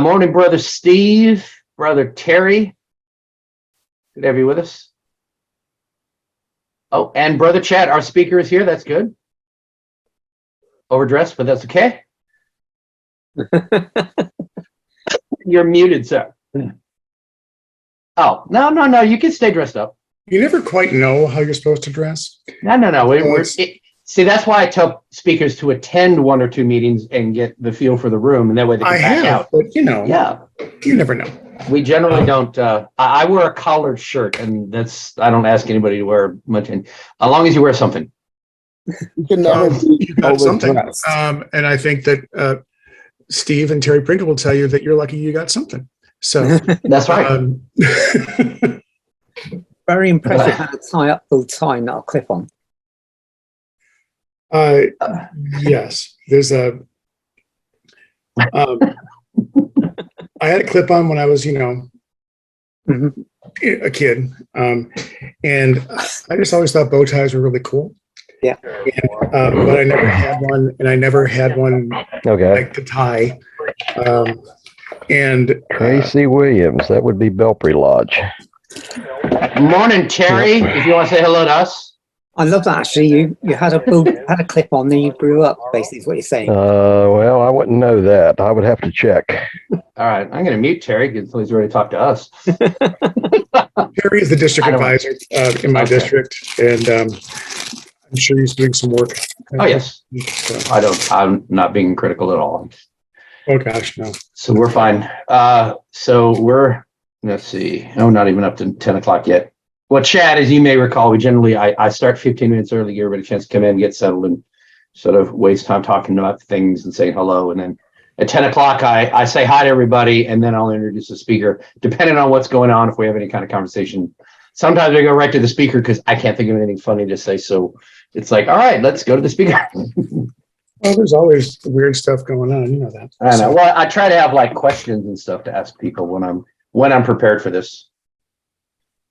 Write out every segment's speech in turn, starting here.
Morning, Brother Steve, Brother Terry. Good to have you with us. Oh, and Brother Chad, our speaker is here. That's good. Overdressed, but that's okay. You're muted, sir. Oh, no. You can stay dressed up. You never quite know how you're supposed to dress. No. See, that's why I tell speakers to attend 1 or 2 meetings and get the feel for the room, and that way they can back out. But you never know. We generally don't. I wear a collared shirt, and I don't ask anybody to wear much. As long as you wear something. You can never you've got something. And I think that Steve and Terry Pringle will tell you that you're lucky you got something. So that's right. Very impressive how to tie up full tie, not a clip on. Yes, there's a. I had a clip on when I was, a kid, and I just always thought bow ties were really cool. Yeah, but I never had one, and I never had one like the tie. And Tracy Williams, that would be Belpre Lodge. Morning, Terry. If you want to say hello to us. I love that. Actually, you had a clip on, then you grew up. Basically, is what you're saying. Well, I wouldn't know that. I would have to check. All right, I'm going to mute Terry until he's ready to talk to us. Terry is the district advisor in my district, and I'm sure he's doing some work. Oh yes, so. I'm not being critical at all. Oh gosh, no. So we're fine. So let's see. Oh, not even up to 10 o'clock yet. Well, Chad, as you may recall, I start 15 minutes early, give everybody a chance to come in, get settled, and sort of waste time talking about things and saying hello. And then at 10 o'clock, I say hi to everybody, and then I'll introduce the speaker, depending on what's going on, if we have any kind of conversation. Sometimes I go right to the speaker because I can't think of anything funny to say. So it's like, all right, let's go to the speaker. Well, there's always weird stuff going on. You know that. I know. Well, I try to have like questions and stuff to ask people when I'm prepared for this.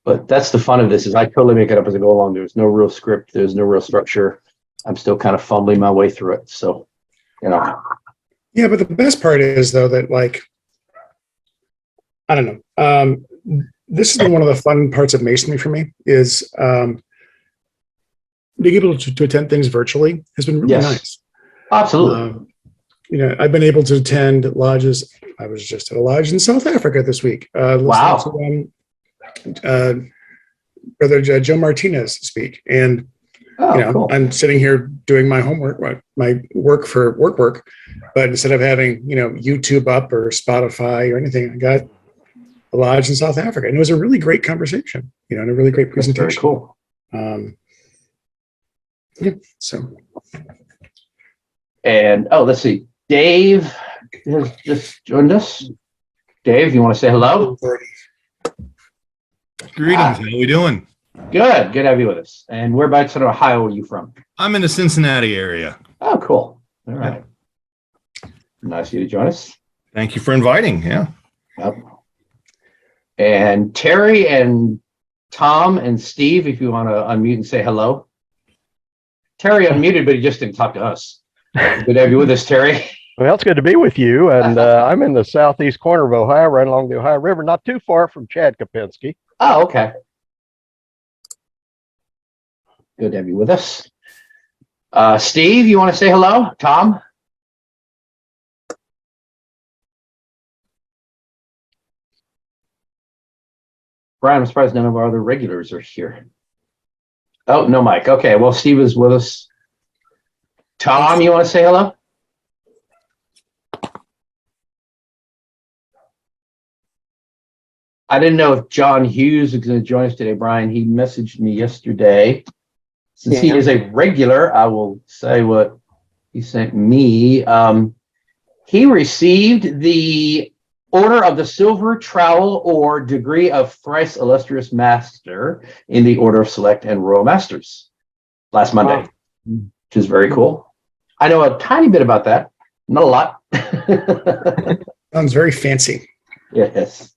But that's the fun of this, is I totally make it up as I go along. There's no real script. There's no real structure. I'm still kind of fumbling my way through it. So, Yeah, but the best part is, though, that I don't know. This is one of the fun parts of Masonry for me, is being able to attend things virtually has been really nice. Absolutely. I've been able to attend lodges. I was just at a lodge in South Africa this week. Wow. Brother Joe Martinez speak, and cool. I'm sitting here doing my homework, my work for work, but instead of having YouTube up or Spotify or anything, I got a lodge in South Africa, and it was a really great conversation, and a really great presentation. That's very cool. Yeah. So, and let's see, Dave has just joined us. Dave, you want to say hello? Greetings. How are we doing? Good to have you with us. And whereabouts in Ohio are you from? I'm in the Cincinnati area. Oh, cool. All right. Nice of you to join us. Thank you for inviting. Yeah. Yep. And Terry and Tom and Steve, if you want to unmute and say hello. Terry unmuted, but he just didn't talk to us. Good to have you with us, Terry. Well, it's good to be with you. And I'm in the southeast corner of Ohio, right along the Ohio River, not too far from Chad Kopenski. Oh, okay. Good to have you with us. Steve, you want to say hello? Tom? Brian, I'm surprised none of our other regulars are here. Oh, no mic. Okay, well, Steve is with us. Tom, you want to say hello? I didn't know if John Hughes was going to join us today, Brian. He messaged me yesterday. Since he is a regular, I will say what he sent me. He received the Order of the Silver Trowel or degree of Thrice Illustrious Master in the Order of Select and Royal Masters last Monday, which is very cool. I know a tiny bit about that, not a lot. Sounds very fancy. Yes.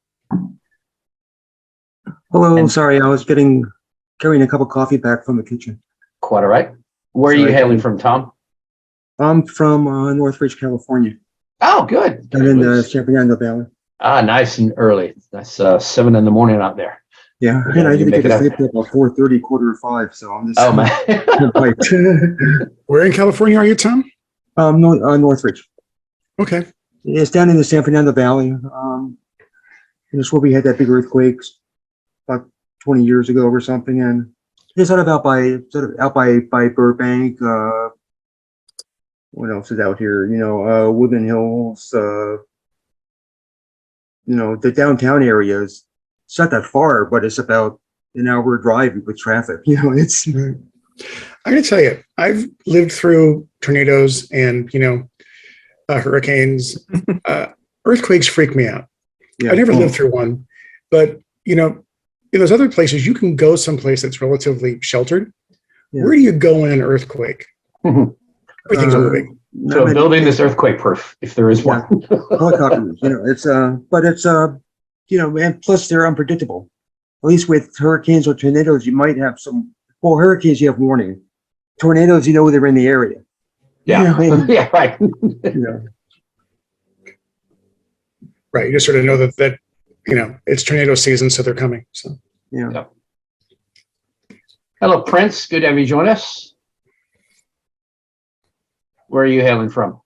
Hello, I'm sorry, I was carrying a cup of coffee back from the kitchen. Quite all right. Where are you hailing from, Tom? I'm from Northridge, California. Oh, good. I'm in the San Fernando Valley. Ah, nice and early. That's 7 in the morning out there. Yeah, Yeah, and I you did make get it to up. sleep till about 4:30, quarter to 5. So I'm just Oh man. Where in California are you, Tom? Northridge. Okay. It's down in the San Fernando Valley. And it's where we had that big earthquake about 20 years ago or something. And it's sort of out by Burbank. What else is out here? Woodland Hills. The downtown areas. It's not that far, but it's about an hour drive with traffic. It's Right. I got to tell you, I've lived through tornadoes and, hurricanes. Earthquakes freak me out. yeah. I never lived through one, but, in those other places, you can go someplace that's relatively sheltered. Yeah. Where do you go in an earthquake? Everything's moving. Not So many building this places. earthquake proof, if there is Yeah. one. Helicopters, and plus they're unpredictable. At least with hurricanes or tornadoes, you might have hurricanes, you have warning. Tornadoes, they're in the area. Yeah. Yeah. Yeah, right. Right. You just sort of know that it's tornado season, so they're coming. So Yeah. Hello, Prince. Good to have you join us. Where are you hailing from?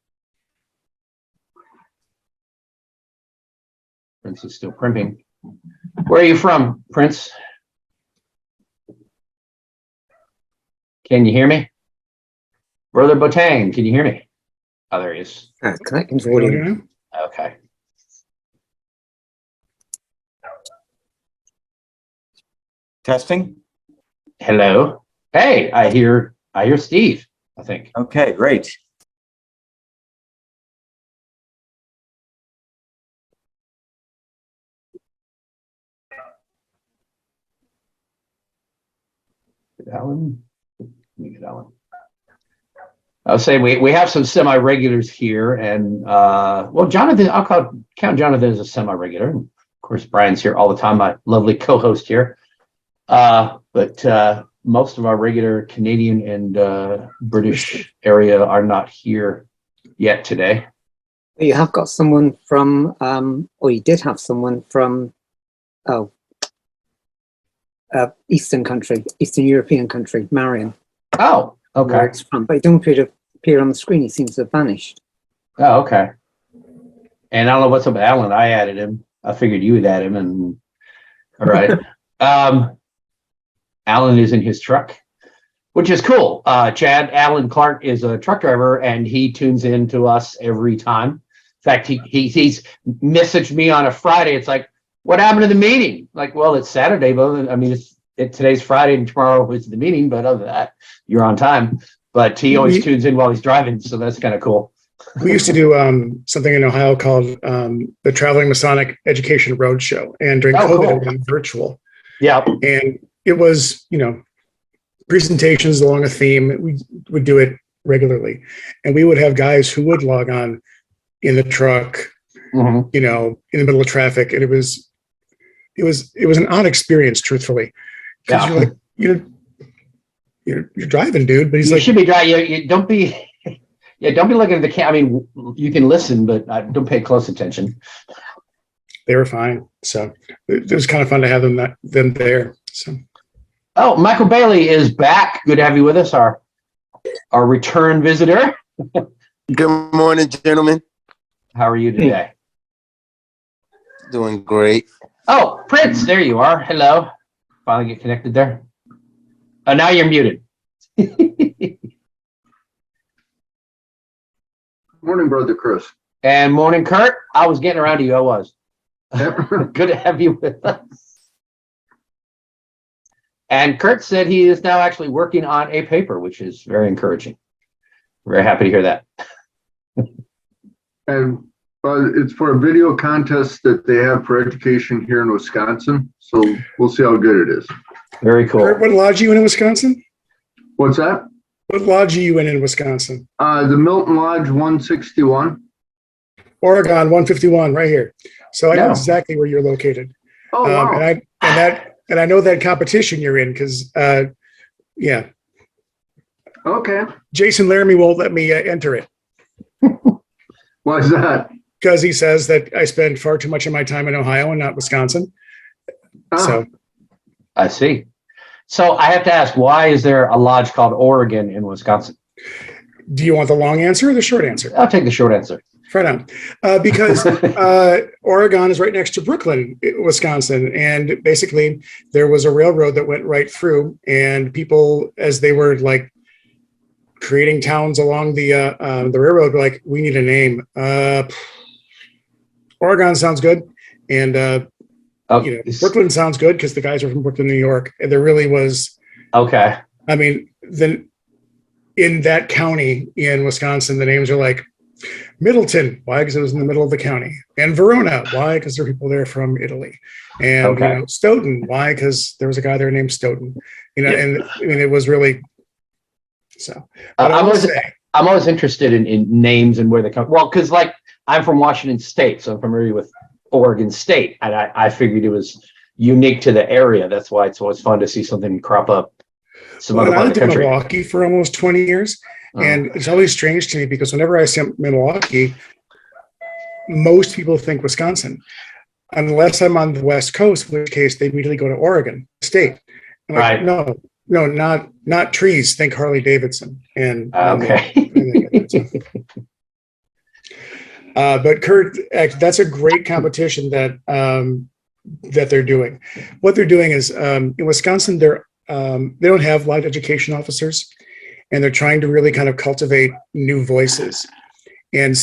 Prince is still primping. Where are you from, Prince? Can you hear me? Brother Botang, can you hear me? Oh, there he is. Connecting to what do you audio. know? Okay. Testing. Hello. Hey, I hear Steve, I think. Okay, great. Alan. Let me get Alan. I'll say we have some semi-regulars here, and Jonathan, count Jonathan as a semi-regular. Of course, Brian's here all the time, my lovely co-host here. But most of our regular Canadian and British area are not here yet today. You have got someone from, or you did have someone from, Eastern European country, Marion. Oh, Where okay. it's from, but he don't appear on the screen. He seems to have vanished. Oh, okay. And I don't know what's up with Alan. I added him. I figured you would add him. And all right. Alan is in his truck, which is cool. Alan Clark is a truck driver, and he tunes in to us every time. In fact, he's messaged me on a Friday. It's like, what happened to the meeting? Like, well, it's Saturday, but I mean, today's Friday and tomorrow is the meeting. But other than that, you're on time. But he always tunes in while he's driving, so that's kind of cool. We used to do something in Ohio called the Traveling Masonic Education Roadshow, and during COVID, cool. it went virtual. Yeah. And it was, presentations along a theme. We would do it regularly, and we would have guys who would log on in the truck, Mm-hmm. in the middle of traffic, and it was an odd experience, truthfully, because Yeah. you're like, you're driving, dude. But he's You like, should be driving. You don't be. Yeah, don't be looking at the camera. I mean, you can listen, but don't pay close attention. they were fine. So it was kind of fun to have them there. So. Oh, Michael Bailey is back. Good to have you with us, our return visitor. Good morning, gentlemen. How are you today? Doing great. Oh, Prince, there you are. Hello. Finally get connected there. Oh, now you're muted. Morning, Brother Chris. And morning, Kurt. I was getting around to you. I was. Good to have you with us. And Kurt said he is now actually working on a paper, which is very encouraging. Very happy to hear that. And it's for a video contest that they have for education here in Wisconsin. So we'll see how good it is. Very cool. Kurt, what lodge are you in Wisconsin? What's that? What lodge are you in Wisconsin? The Milton Lodge 161. Oregon 151, right here. So I know No. exactly where you're located. Oh, wow. And I know that competition you're in because, yeah, Okay. Jason Laramie won't let me enter it. Why is that? Because he says that I spend far too much of my time in Ohio and not Wisconsin. Ah, So I see. So I have to ask, why is there a lodge called Oregon in Wisconsin? do you want the long answer or the short answer? I'll take the short answer. Right on. Because Oregon is right next to Brooklyn, Wisconsin. And basically, there was a railroad that went right through, and people, as they were like creating towns along the railroad, were like, we need a name. Oregon sounds good. And Brooklyn sounds good because the guys are from Brooklyn, New York. And there really was, Okay. I mean, then in that county in Wisconsin, the names are like Middleton. Why? Because it was in the middle of the county. And Verona. Why? Because there are people there from Italy. And Okay. Stoughton. Why? Because there was a guy there named Stoughton. And I mean, it was really so. But I will say, I'm always interested in names and where they come. Well, because like I'm from Washington State, so I'm familiar with Oregon State, and I figured it was unique to the area. That's why it's always fun to see something crop up some other I part of lived the in country. Milwaukee for almost 20 years. And it's always strange to me because whenever I say Milwaukee, most people think Wisconsin, unless I'm on the West Coast, in which case they immediately go to Oregon State. I'm like, Right. no, not trees. Think Harley Davidson. And Okay. but Kurt, that's a great competition that they're doing. What they're doing is in Wisconsin, they don't have live education officers, and they're trying to really kind of cultivate new voices, and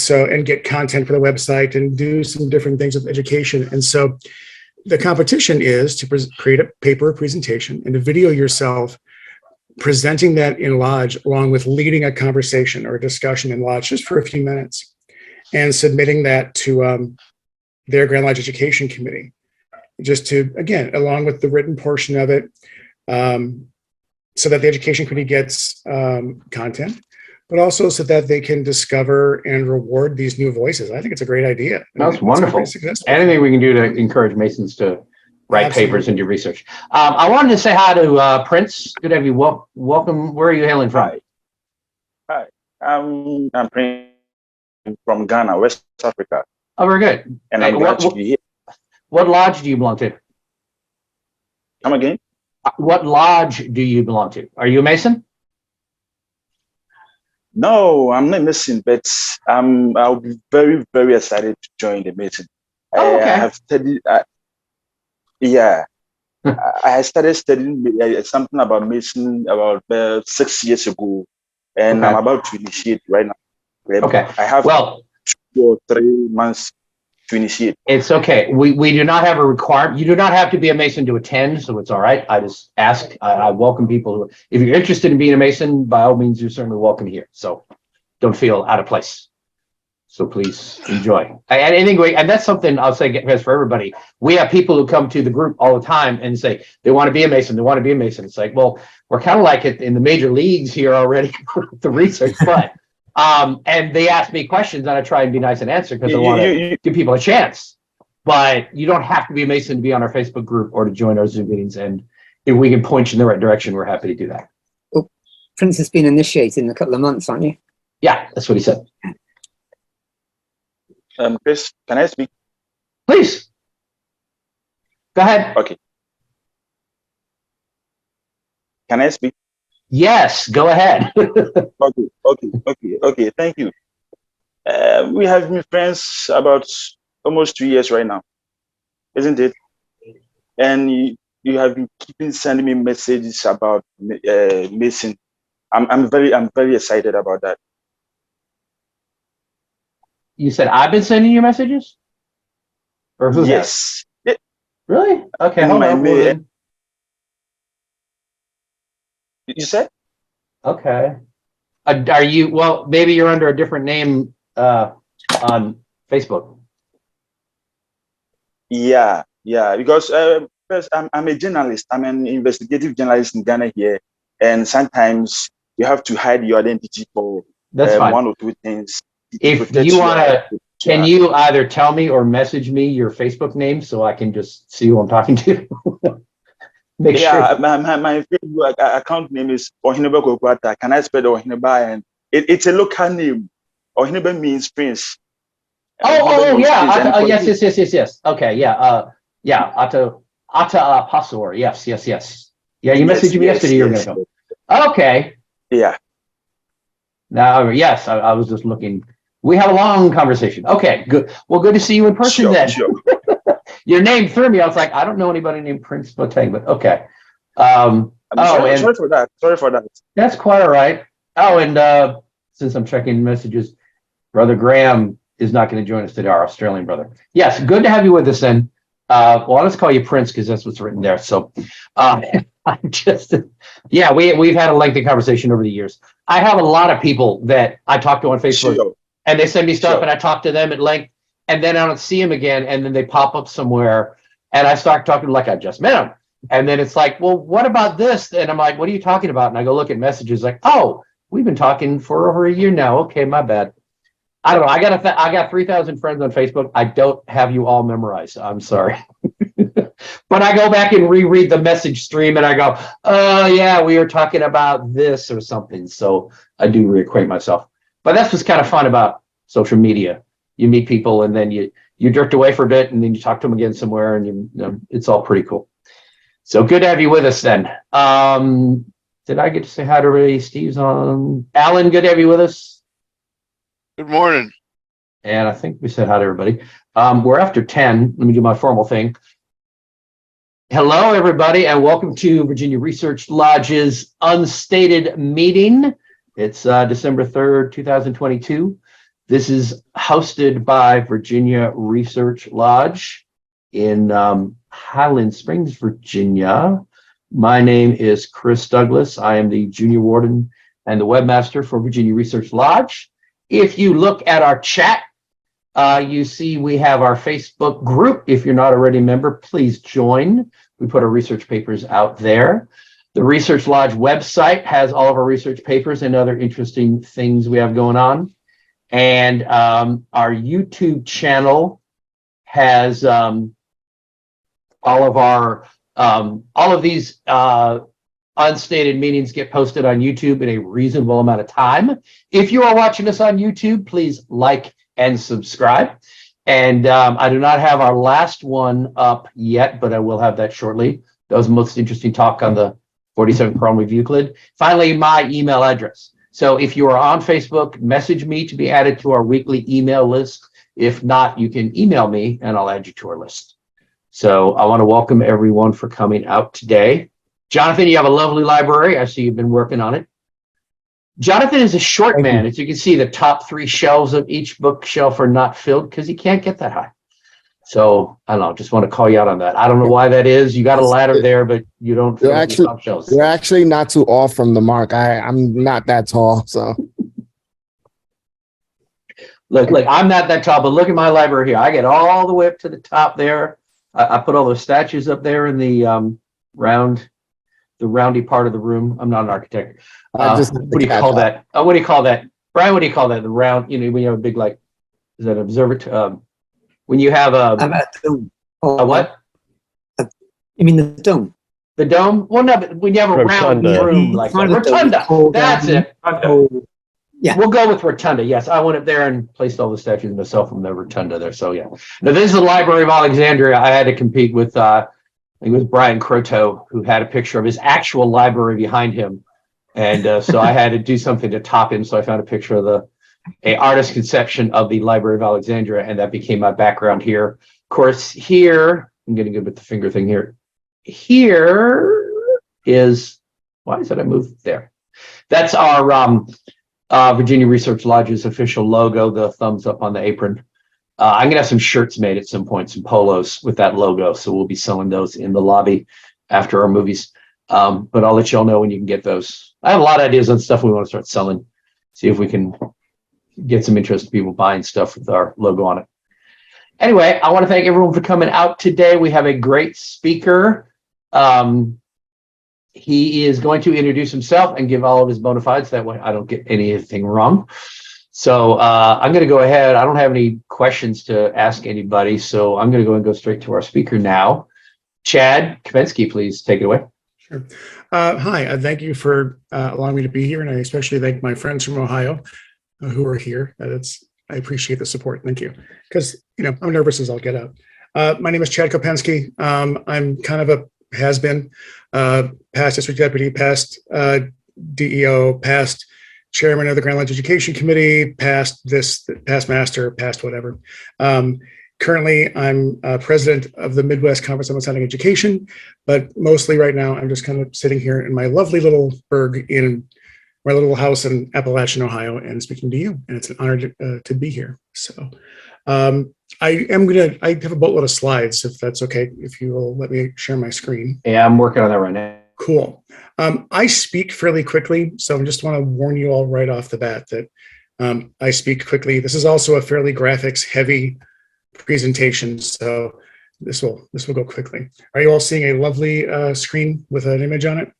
get content for the website and do some different things with education. And so the competition is to create a paper presentation and to video yourself presenting that in lodge, along with leading a conversation or a discussion in lodge just for a few minutes, and submitting that to their Grand Lodge Education Committee, just to, again, along with the written portion of it, so that the Education Committee gets content, but also so that they can discover and reward these new voices. I think it's a great idea. That's wonderful. Anything we can do to encourage Masons to write papers and do research. I wanted to say hi to Prince. Good to have you. Welcome. Where are you hailing from? Hi. I'm Prince from Ghana, West Africa. Oh, very good. And I'm glad to be here. What lodge do you belong to? Come again? What lodge do you belong to? Are you a Mason? No, I'm not Mason, but I'll be very, very excited to join the Mason. Oh, okay. I have studied. I started studying something about Mason about 6 years ago, and Okay. I'm about to initiate right now. Okay. I have 2 or 3 months to initiate. It's okay. We do not have a requirement. You do not have to be a Mason to attend, so it's all right. I just ask. I welcome people who, if you're interested in being a Mason, by all means, you're certainly welcome here. So don't feel out of place. So please enjoy. And that's something I'll say as for everybody. We have people who come to the group all the time and say they want to be a Mason. They want to be a Mason. It's like, well, we're kind of like it in the major leagues here already with the research, but. And they ask me questions and I try and be nice and answer because I want to give people a chance. But you don't have to be a Mason to be on our Facebook group or to join our Zoom meetings. And if we can point you in the right direction, we're happy to do that. Well, Prince has been initiated in a couple of months, aren't you? Yeah, that's what he said. Chris, can I speak? Please. Go ahead. Okay. Can I speak? Yes, go ahead. Okay. Thank you. We have been friends about almost 2 years right now, isn't it? And you have been keeping sending me messages about Mason. I'm very excited about that. You said I've been sending you messages? Or who? Yes. Has? Really? Okay, hold on. You said? Okay. Are you, well, maybe you're under a different name on Facebook. Yeah, because first, I'm a journalist. I'm an investigative journalist in Ghana here. And sometimes you have to hide your identity for one or two things. If you want to, can you either tell me or message me your Facebook name so I can just see who I'm talking to? Make sure. My Facebook account name is Ohineba Kokwata. Can I spell Ohineba? And it's a local name. Ohineba means prince. Yes. Okay, Ata Pasor. Yes. Yeah, you messaged me yesterday. You're gonna go. Okay. Yeah. Now, yes, I was just looking. We have a long conversation. Okay, good. Well, good to see you in person then. Sure. Your name threw me. I was like, I don't know anybody named Prince Boateng, but okay. Sorry for that. That's quite all right. Oh, and since I'm checking messages, Brother Graham is not going to join us today, our Australian brother. Yes, good to have you with us then. Well, let's call you Prince because that's what's written there. So I'm just, we've had a lengthy conversation over the years. I have a lot of people that I talk to on Facebook and they send me stuff and I talk to them at length and then I don't see them again. And then they pop up somewhere and I start talking like I just met them. And then it's like, well, what about this? And I'm like, what are you talking about? And I go look at messages like, oh, we've been talking for over a year now. Okay, my bad. I don't know. I got 3,000 friends on Facebook. I don't have you all memorized. I'm sorry. But I go back and reread the message stream and I go, oh, yeah, we were talking about this or something. So I do reacquaint myself. But that's what's kind of fun about social media. You meet people and then you drift away for a bit and then you talk to them again somewhere and it's all pretty cool. So good to have you with us then. Did I get to say hi to everybody? Steve's on. Alan, good to have you with us. Good morning. And I think we said hi to everybody. We're after 10. Let me do my formal thing. Hello, everybody, and welcome to Virginia Research Lodge's Unstated Meeting. It's December 3rd, 2022. This is hosted by Virginia Research Lodge in Highland Springs, Virginia. My name is Chris Douglas. I am the junior warden and the webmaster for Virginia Research Lodge. If you look at our chat, you see we have our Facebook group. If you're not already a member, please join. We put our research papers out there. The Research Lodge website has all of our research papers and other interesting things we have going on. And our YouTube channel has all of these unstated meetings get posted on YouTube in a reasonable amount of time. If you are watching us on YouTube, please like and subscribe. And I do not have our last one up yet, but I will have that shortly. That was the most interesting talk on the 47th Problem of Euclid. Finally, my email address. So if you are on Facebook, message me to be added to our weekly email list. If not, you can email me and I'll add you to our list. So I want to welcome everyone for coming out today. Jonathan, you have a lovely library. I see you've been working on it. Jonathan is a short man. As you can see, the top 3 shelves of each bookshelf are not filled because he can't get that high. So I don't know, just want to call you out on that. I don't know why that is. You got a ladder there, but you don't fill the top shelves. You're actually not too off from the mark. I'm not that tall, so. Look, I'm not that tall, but look at my library here. I get all the way up to the top there. I put all those statues up there in the roundy part of the room. I'm not an architect. What do you call that? What do you call that? Brian, what do you call that? The round, when you have a big, is that observatory? When you have a dome. A what? You mean the dome? The dome? Well, no, but when you have a round room like that. Rotunda. That's it. Yeah. We'll go with rotunda. Yes, I went up there and placed all the statues myself from the rotunda there. So yeah. Now this is the Library of Alexandria. I had to compete with I think it was Brian Croteau, who had a picture of his actual library behind him. And so I had to do something to top him. So I found a picture of a artist's conception of the Library of Alexandria, and that became my background here. Of course, here, I'm getting good with the finger thing here. Here is, why is it I moved there? That's our Virginia Research Lodge's official logo, the thumbs up on the apron. I'm gonna have some shirts made at some point, some polos with that logo. So we'll be selling those in the lobby after our movies. But I'll let y'all know when you can get those. I have a lot of ideas on stuff we want to start selling. See if we can get some interested people buying stuff with our logo on it. Anyway, I want to thank everyone for coming out today. We have a great speaker. He is going to introduce himself and give all of his bona fides. That way I don't get anything wrong. So I'm going to go ahead. I don't have any questions to ask anybody. So I'm going to go straight to our speaker now. Chad Kopenski, please take it away. Sure. Hi, thank you for allowing me to be here. And I especially thank my friends from Ohio who are here. It's I appreciate the support. Thank you. Because, I'm nervous as I'll get out. My name is Chad Kopenski. I'm kind of a has-been, past district deputy, past DEO, past chairman of the Grand Ledge Education Committee, past master, past whatever. Currently, I'm president of the Midwest Conference on Masonic Education, but mostly right now, I'm just kind of sitting here in my lovely little burg in my little house in Appalachian, Ohio, and speaking to you. And it's an honor to be here. So I have a boatload of slides, if that's okay, if you will let me share my screen. Yeah, I'm working on that right now. Cool. I speak fairly quickly, so I just want to warn you all right off the bat that I speak quickly. This is also a fairly graphics heavy presentation, so this will go quickly. Are you all seeing a lovely screen with an image on it?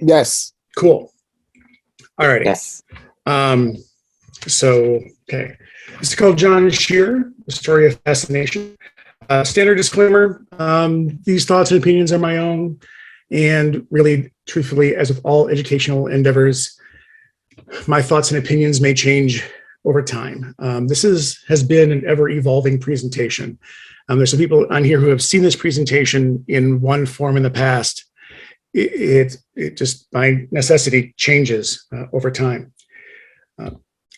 Yes. Cool. All righty. Yes. Okay. This is called John Sherer, The Story of Fascination. Standard disclaimer, these thoughts and opinions are my own, and really, truthfully, as with all educational endeavors, my thoughts and opinions may change over time. This has been an ever-evolving presentation. There's some people on here who have seen this presentation in one form in the past. It just, by necessity, changes over time.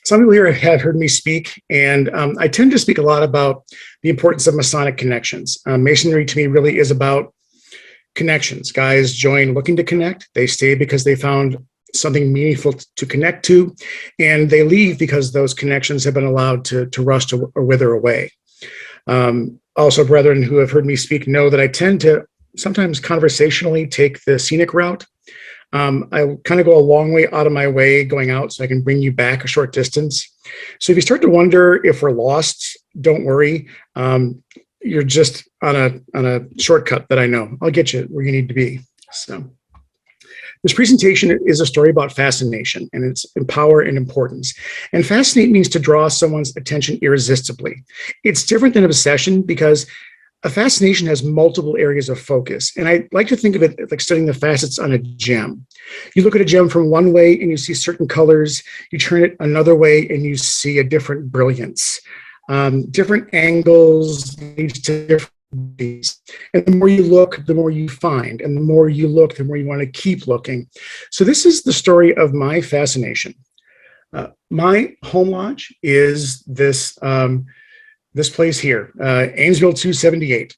Some people here have heard me speak, and I tend to speak a lot about the importance of Masonic connections. Masonry to me really is about connections. Guys join looking to connect. They stay because they found something meaningful to connect to, and they leave because those connections have been allowed to rust or wither away. Also, brethren who have heard me speak know that I tend to sometimes conversationally take the scenic route. I kind of go a long way out of my way going out so I can bring you back a short distance. So if you start to wonder if we're lost, don't worry. You're just on a shortcut that I know. I'll get you where you need to be. So this presentation is a story about fascination and its power and importance. And fascinate means to draw someone's attention irresistibly. It's different than obsession because a fascination has multiple areas of focus. And I like to think of it like studying the facets on a gem. You look at a gem from one way and you see certain colors. You turn it another way and you see a different brilliance. Different angles leads to different things. And the more you look, the more you find. And the more you look, the more you want to keep looking. So this is the story of my fascination. My home lodge is this place here, Ainsville 278.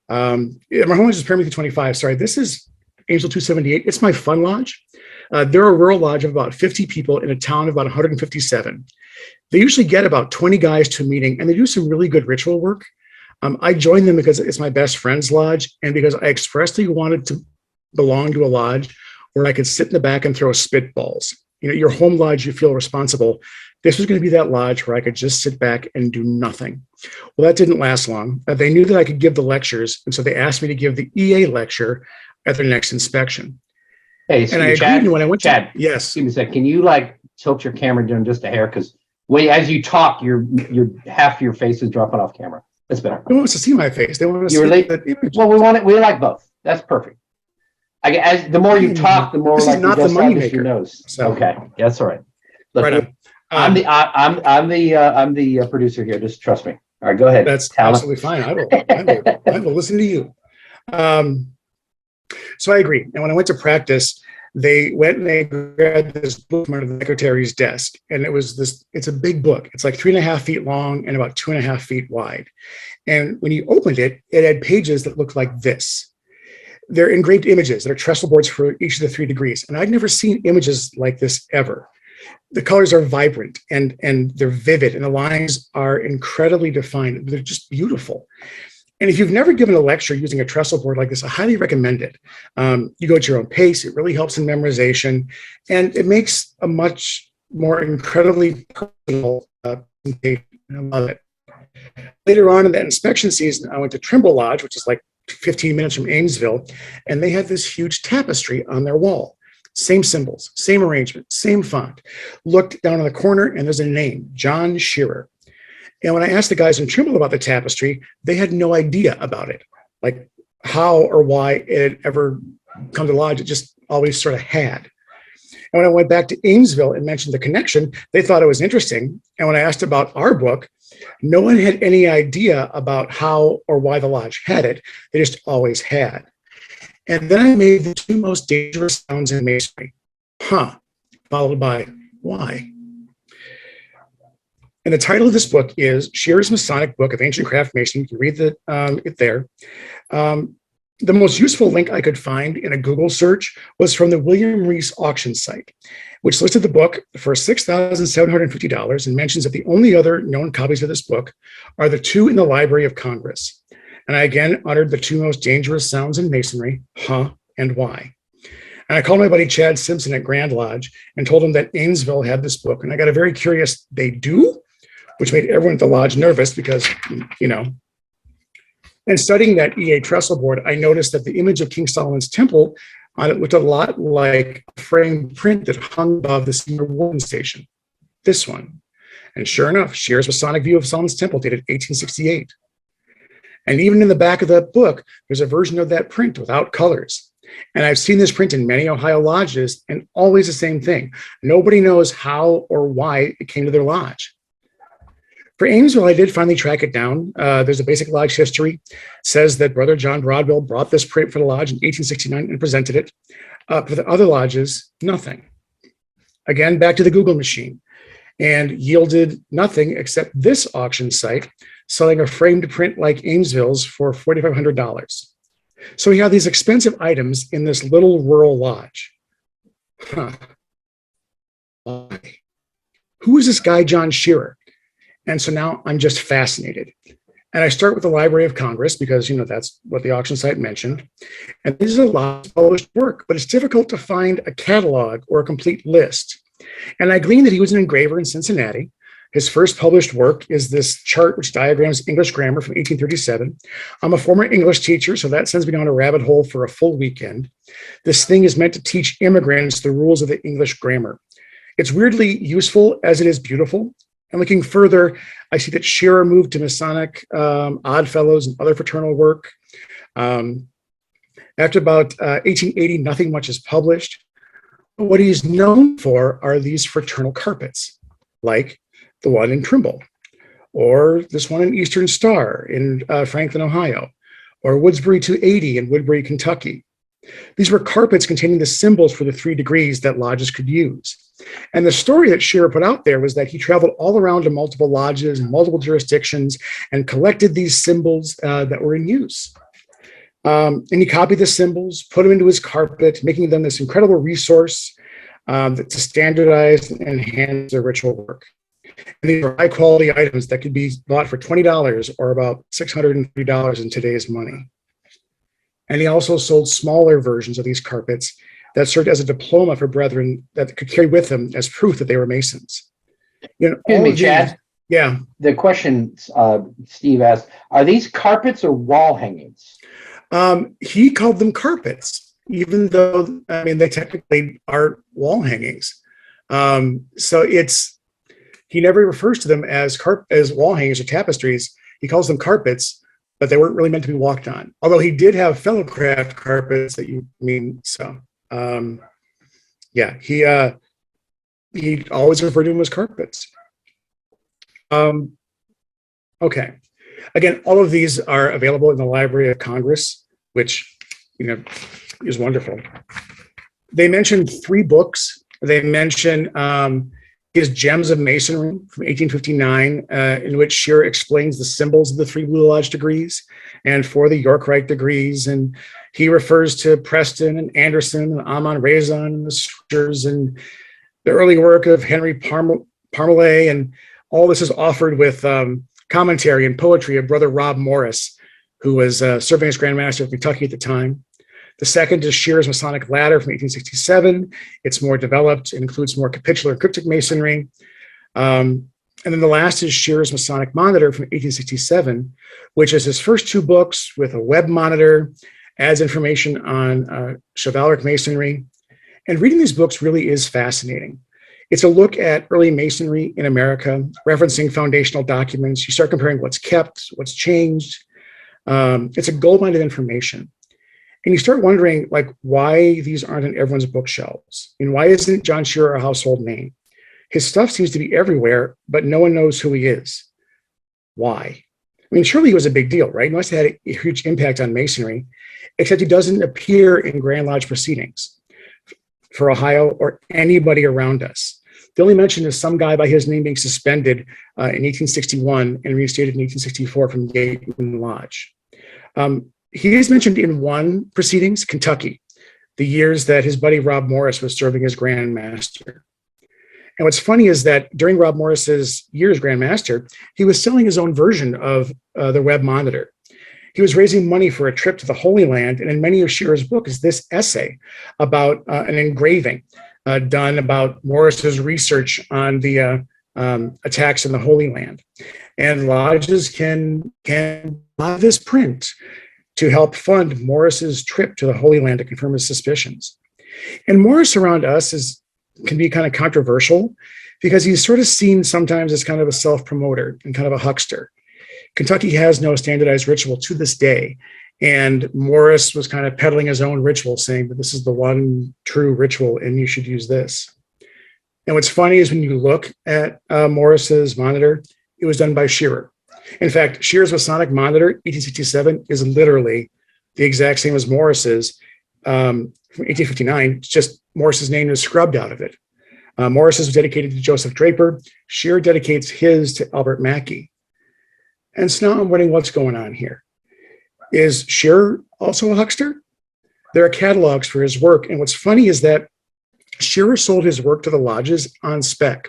My home lodge is Pyramid 25. Sorry, this is Ainsville 278. It's my fun lodge. They're a rural lodge of about 50 people in a town of about 157. They usually get about 20 guys to a meeting, and they do some really good ritual work. I joined them because it's my best friend's lodge, and because I expressly wanted to belong to a lodge where I could sit in the back and throw spitballs. Your home lodge, you feel responsible. This was going to be that lodge where I could just sit back and do nothing. Well, that didn't last long. They knew that I could give the lectures, and so they asked me to give the EA lecture at their next inspection. Hey, and I agreed. Chad, and when I went Chad, yes. Excuse me a sec. Can you tilt your camera down just a hair? Because as you talk, your half your face is dropping off camera. That's better. No one wants to see my face. They want to see that image. Well, we like both. That's perfect. The more you talk, the more this is not the money maker. Nose. So. Okay, that's all right. Look, right on. I'm the producer here. Just trust me. All right, go ahead. That's absolutely fine. I will listen to you. So I agree. And when I went to practice, they went and they grabbed this book from under the secretary's desk. And it's a big book. It's like 3.5 feet long and about 2.5 feet wide. And when you opened it, it had pages that looked like this. They're engraved images. They're trestle boards for each of the 3 degrees. And I'd never seen images like this ever. The colors are vibrant and they're vivid, and the lines are incredibly defined. They're just beautiful. And if you've never given a lecture using a trestle board like this, I highly recommend it. You go at your own pace. It really helps in memorization, and it makes a much more incredibly personal presentation. I love it. Later on in that inspection season, I went to Trimble Lodge, which is like 15 minutes from Amesville, and they had this huge tapestry on their wall. Same symbols, same arrangement, same font. Looked down in the corner, and there's a name, John Sherer. And when I asked the guys in Trimble about the tapestry, they had no idea about it, like how or why it had ever come to lodge. It just always sort of had. And when I went back to Amesville and mentioned the connection, they thought it was interesting. And when I asked about our book, no one had any idea about how or why the lodge had it. They just always had. And then I made the two most dangerous sounds in Masonry. Followed by why. And the title of this book is Sherer's Masonic Book of Ancient Craft Masonry. You can read it there. The most useful link I could find in a Google search was from the William Reese auction site, which listed the book for $6,750 and mentions that the only other known copies of this book are the two in the Library of Congress. And I again uttered the two most dangerous sounds in Masonry, and why. And I called my buddy Chad Simpson at Grand Lodge and told him that Amesville had this book. And I got a very curious, they do? Which made everyone at the lodge nervous because, And studying that EA trestle board, I noticed that the image of King Solomon's temple on it looked a lot like a framed print that hung above the senior warden station. This one. And sure enough, Sherer's Masonic view of Solomon's temple dated 1868. And even in the back of that book, there's a version of that print without colors. And I've seen this print in many Ohio lodges, and always the same thing. Nobody knows how or why it came to their lodge. For Amesville, I did finally track it down. There's a basic lodge history. It says that Brother John Broadwell brought this print for the lodge in 1869 and presented it. For the other lodges, nothing. Again, back to the Google machine, and yielded nothing except this auction site selling a framed print like Amesville's for $4,500. So we have these expensive items in this little rural lodge. Why? Who is this guy, John Sherer? And so now I'm just fascinated. And I start with the Library of Congress because, that's what the auction site mentioned. And this is a lot of published work, but it's difficult to find a catalog or a complete list. And I gleaned that he was an engraver in Cincinnati. His first published work is this chart which diagrams English grammar from 1837. I'm a former English teacher, so that sends me down a rabbit hole for a full weekend. This thing is meant to teach immigrants the rules of the English grammar. It's weirdly useful as it is beautiful. And looking further, I see that Sherer moved to Masonic Odd Fellows and other fraternal work. After about 1880, nothing much is published. What he's known for are these fraternal carpets, like the one in Trimble, or this one in Eastern Star in Franklin, Ohio, or Woodsbury 280 in Woodbury, Kentucky. These were carpets containing the symbols for the 3 degrees that lodges could use. And the story that Sherer put out there was that he traveled all around to multiple lodges and multiple jurisdictions and collected these symbols that were in use. And he copied the symbols, put them into his carpet, making them this incredible resource to standardize and enhance their ritual work. And these are high quality items that could be bought for $20 or about $630 in today's money. And he also sold smaller versions of these carpets that served as a diploma for brethren that could carry with them as proof that they were Masons. Excuse me, Chad. Yeah. The question Steve asked, are these carpets or wall hangings? He called them carpets, even though, they technically are wall hangings. So he never refers to them as wall hangings or tapestries. He calls them carpets, but they weren't really meant to be walked on. Although he did have fellow craft carpets that he always referred to them as carpets. Okay. Again, all of these are available in the Library of Congress, which, is wonderful. They mentioned 3 books. They mention his Gems of Masonry from 1859, in which Sherer explains the symbols of the 3 Blue Lodge degrees and 4 the Yorkright degrees. And he refers to Preston and Anderson and Amon Razon and the Scriptures and the early work of Henry Parmalee. And all this is offered with commentary and poetry of Brother Rob Morris, who was serving as Grand Master of Kentucky at the time. The second is Sherer's Masonic Ladder from 1867. It's more developed and includes more capitular and cryptic masonry. And then the last is Sherer's Masonic Monitor from 1867, which is his first 2 books with a web monitor, adds information on chivalric masonry. And reading these books really is fascinating. It's a look at early masonry in America, referencing foundational documents. You start comparing what's kept, what's changed. It's a goldmine of information. And you start wondering, like, why these aren't in everyone's bookshelves, and why isn't John Sherer a household name? His stuff seems to be everywhere, but no one knows who he is. Why? I mean, surely he was a big deal, right? He must have had a huge impact on Masonry, except he doesn't appear in Grand Lodge proceedings for Ohio or anybody around us. The only mention is some guy by his name being suspended in 1861 and reinstated in 1864 from Yeatman Lodge. He is mentioned in one proceedings, Kentucky, the years that his buddy Rob Morris was serving as Grand Master. And what's funny is that during Rob Morris's years as Grand Master, he was selling his own version of the Webb Monitor. He was raising money for a trip to the Holy Land, and in many of Scherer's books is this essay about an engraving done about Morris's research on the attacks in the Holy Land. And lodges can buy this print to help fund Morris's trip to the Holy Land to confirm his suspicions. And Morris around us can be kind of controversial because he's sort of seen sometimes as kind of a self-promoter and kind of a huckster. Kentucky has no standardized ritual to this day. And Morris was kind of peddling his own ritual, saying that this is the one true ritual and you should use this. And what's funny is when you look at Morris's monitor, it was done by Sherer. In fact, Scherer's Masonic Monitor, 1867, is literally the exact same as Morris's from 1859. It's just Morris's name is scrubbed out of it. Morris's was dedicated to Joseph Draper. Sherer dedicates his to Albert Mackey. And so now I'm wondering what's going on here. Is Sherer also a huckster? There are catalogs for his work. And what's funny is that Sherer sold his work to the lodges on spec,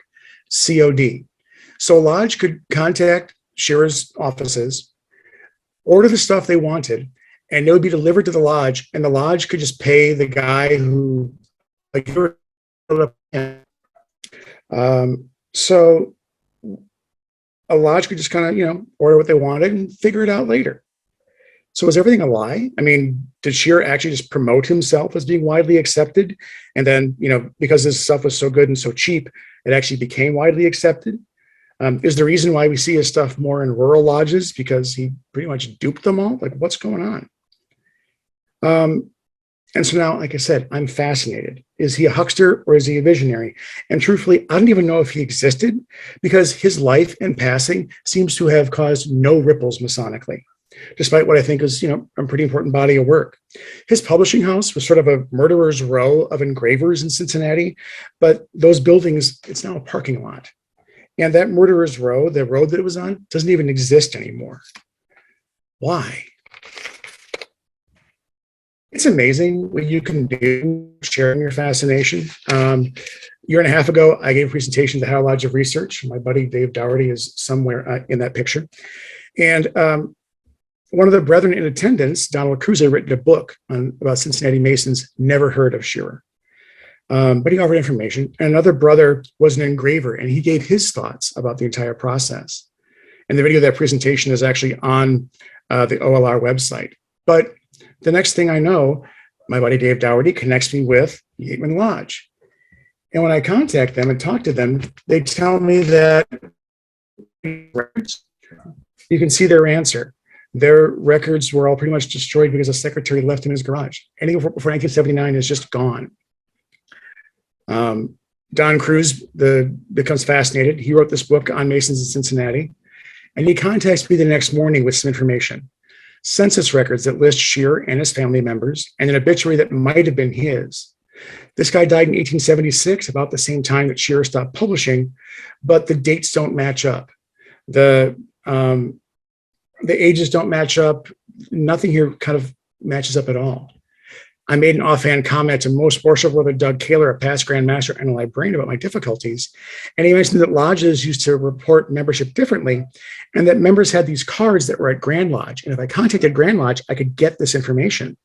COD. So a lodge could contact Scherer's offices, order the stuff they wanted, and it would be delivered to the lodge, and the lodge could just pay the guy who, like, so a lodge could just kind of, order what they wanted and figure it out later. So was everything a lie? I mean, did Sherer actually just promote himself as being widely accepted? And then, because this stuff was so good and so cheap, it actually became widely accepted? Is the reason why we see his stuff more in rural lodges because he pretty much duped them all? Like, what's going on? And so now, like I said, I'm fascinated. Is he a huckster or is he a visionary? And truthfully, I don't even know if he existed because his life and passing seems to have caused no ripples Masonically, despite what I think is, a pretty important body of work. His publishing house was sort of a murderer's row of engravers in Cincinnati, but those buildings, it's now a parking lot. And that murderer's row, the road that it was on, doesn't even exist anymore. Why? It's amazing what you can do sharing your fascination. A year and a half ago, I gave a presentation to the Ohio Lodge of Research. My buddy Dave Dougherty is somewhere in that picture. And one of the brethren in attendance, Donald Cruz, had written a book about Cincinnati Masons, never heard of Sherer. But he offered information. And another brother was an engraver, and he gave his thoughts about the entire process. And the video of that presentation is actually on the OLR website. But the next thing I know, my buddy Dave Dougherty connects me with Yeatman Lodge. And when I contact them and talk to them, they tell me that you can see their answer. Their records were all pretty much destroyed because a secretary left in his garage. Anything before 1979 is just gone. Don Cruz becomes fascinated. He wrote this book on Masons in Cincinnati, and he contacts me the next morning with some information. Census records that list Sherer and his family members, and an obituary that might have been his. This guy died in 1876, about the same time that Sherer stopped publishing, but the dates don't match up. The ages don't match up. Nothing here kind of matches up at all. I made an offhand comment to most worship brother Doug Kaler, a past Grand Master and a librarian, about my difficulties. And he mentioned that lodges used to report membership differently and that members had these cards that were at Grand Lodge. And if I contacted Grand Lodge, I could get this information.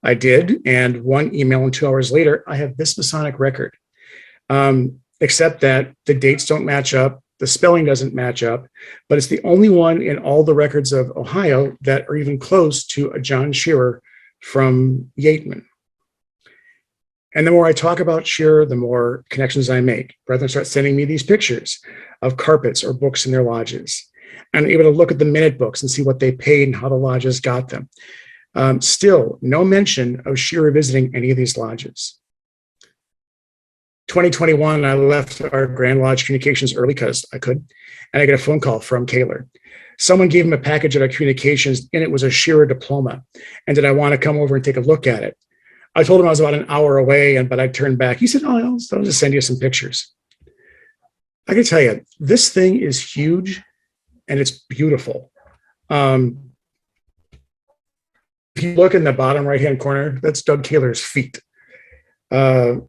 I did. And one email and 2 hours later, I have this Masonic record, except that the dates don't match up. The spelling doesn't match up, but it's the only one in all the records of Ohio that are even close to a John Sherer from Yeatman. And the more I talk about Sherer, the more connections I make. Brethren start sending me these pictures of carpets or books in their lodges. I'm able to look at the minute books and see what they paid and how the lodges got them. Still, no mention of Sherer visiting any of these lodges. 2021, I left our Grand Lodge communications early because I could, and I get a phone call from Kaler. Someone gave him a package of our communications, and it was a Sherer diploma, and did I want to come over and take a look at it? I told him I was about an hour away, but I turned back. He said, "Oh, I'll just send you some pictures." I can tell you, this thing is huge, and it's beautiful. If you look in the bottom right-hand corner, that's Doug Kaler's feet. And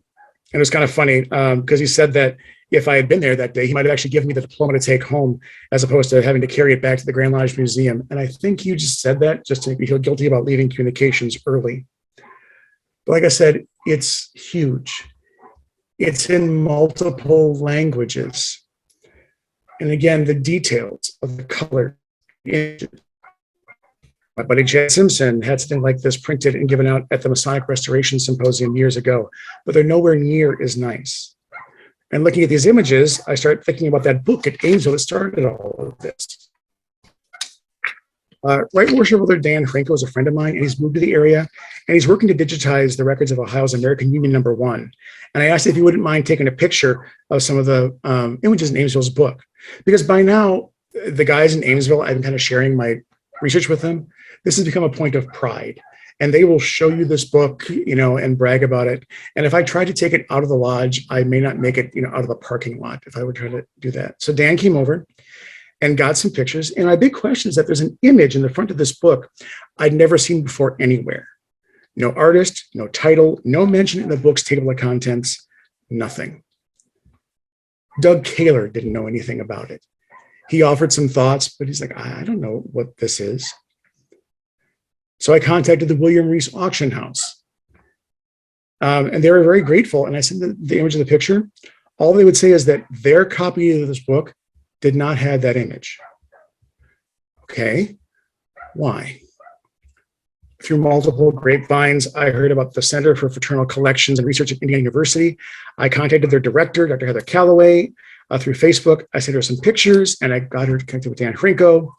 it was kind of funny because he said that if I had been there that day, he might have actually given me the diploma to take home as opposed to having to carry it back to the Grand Lodge Museum. And I think you just said that just to make me feel guilty about leaving communications early. But like I said, it's huge. It's in multiple languages. And again, the details of the color. My buddy Chad Simpson had something like this printed and given out at the Masonic Restoration Symposium years ago, but they're nowhere near as nice. And looking at these images, I start thinking about that book at Gainesville that started all of this. Right Worship Brother Dan Franco is a friend of mine, and he's moved to the area, and he's working to digitize the records of Ohio's American Union #1. And I asked if he wouldn't mind taking a picture of some of the images in Amesville's book, because by now, the guys in Amesville, I've been kind of sharing my research with them. This has become a point of pride, and they will show you this book, and brag about it. And if I try to take it out of the lodge, I may not make it, out of the parking lot if I would try to do that. So Dan came over and got some pictures. And my big question is that there's an image in the front of this book I'd never seen before anywhere. No artist, no title, no mention in the book's table of contents, nothing. Doug Kaler didn't know anything about it. He offered some thoughts, but he's like, I don't know what this is. So I contacted the William Reese auction house. And they were very grateful. And I sent the image of the picture. All they would say is that their copy of this book did not have that image. Okay, why? Through multiple grapevines, I heard about the Center for Fraternal Collections and Research at Indiana University. I contacted their director, Dr. Heather Calloway, through Facebook. I sent her some pictures, and I got her connected with Dan Franco.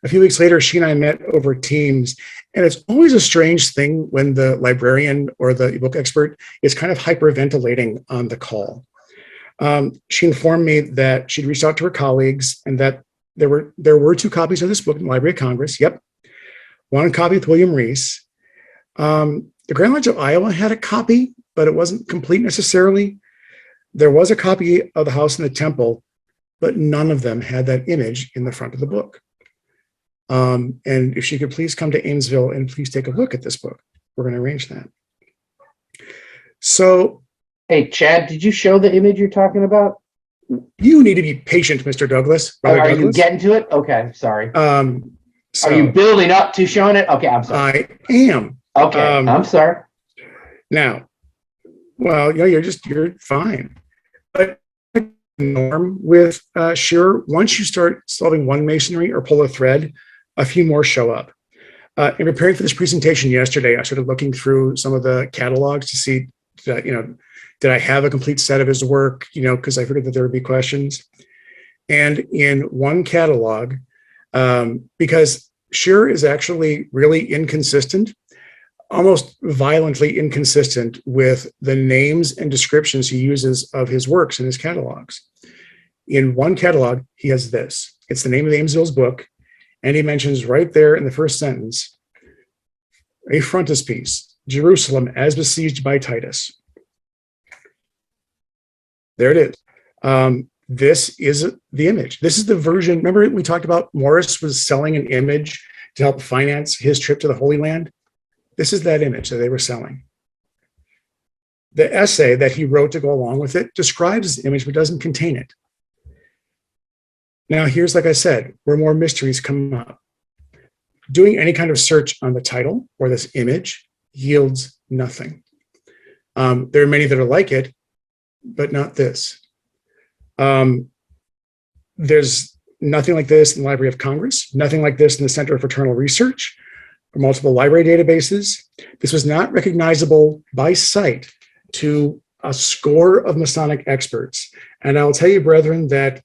A few weeks later, she and I met over Teams, and it's always a strange thing when the librarian or the book expert is kind of hyperventilating on the call. She informed me that she'd reached out to her colleagues and that there were 2 copies of this book in the Library of Congress. Yep. 1 copy with William Reese. The Grand Lodge of Iowa had a copy, but it wasn't complete necessarily. There was a copy of the House in the Temple, but none of them had that image in the front of the book. And if she could please come to Amesville and please take a look at this book, we're going to arrange that. So, hey, Chad, did you show the image you're talking about? You need to be patient, Mr. Douglas. Are you getting to it? Okay, sorry. So are you building up to showing it? Okay, I'm sorry. I am. Okay, I'm sorry. Now, well, you're fine. But norm with Sherer, once you start solving one masonry or pull a thread, a few more show up. In preparing for this presentation yesterday, I started looking through some of the catalogs to see that, did I have a complete set of his work, because I figured that there would be questions. And in one catalog, because Sherer is actually really inconsistent, almost violently inconsistent with the names and descriptions he uses of his works in his catalogs. In one catalog, he has this. It's the name of Amesville's book, and he mentions right there in the first sentence, a frontispiece, Jerusalem as besieged by Titus. There it is. This is the image. This is the version. Remember we talked about Morris was selling an image to help finance his trip to the Holy Land? This is that image that they were selling. The essay that he wrote to go along with it describes the image but doesn't contain it. Now, here's, like I said, where more mysteries come up. Doing any kind of search on the title or this image yields nothing. There are many that are like it, but not this. There's nothing like this in the Library of Congress, nothing like this in the Center for Fraternal Research, or multiple library databases. This was not recognizable by sight to a score of Masonic experts. And I'll tell you, brethren, that,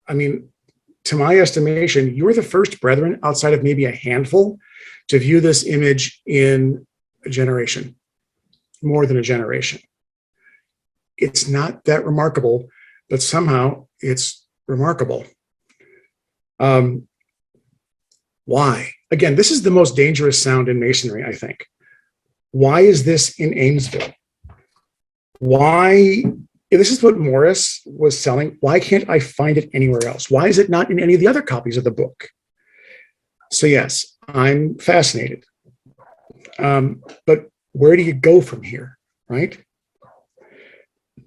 to my estimation, you were the first brethren outside of maybe a handful to view this image in a generation, more than a generation. It's not that remarkable, but somehow it's remarkable. Why? Again, this is the most dangerous sound in Masonry, I think. Why is this in Amesville? Why, if this is what Morris was selling, why can't I find it anywhere else? Why is it not in any of the other copies of the book? So yes, I'm fascinated. But where do you go from here, right?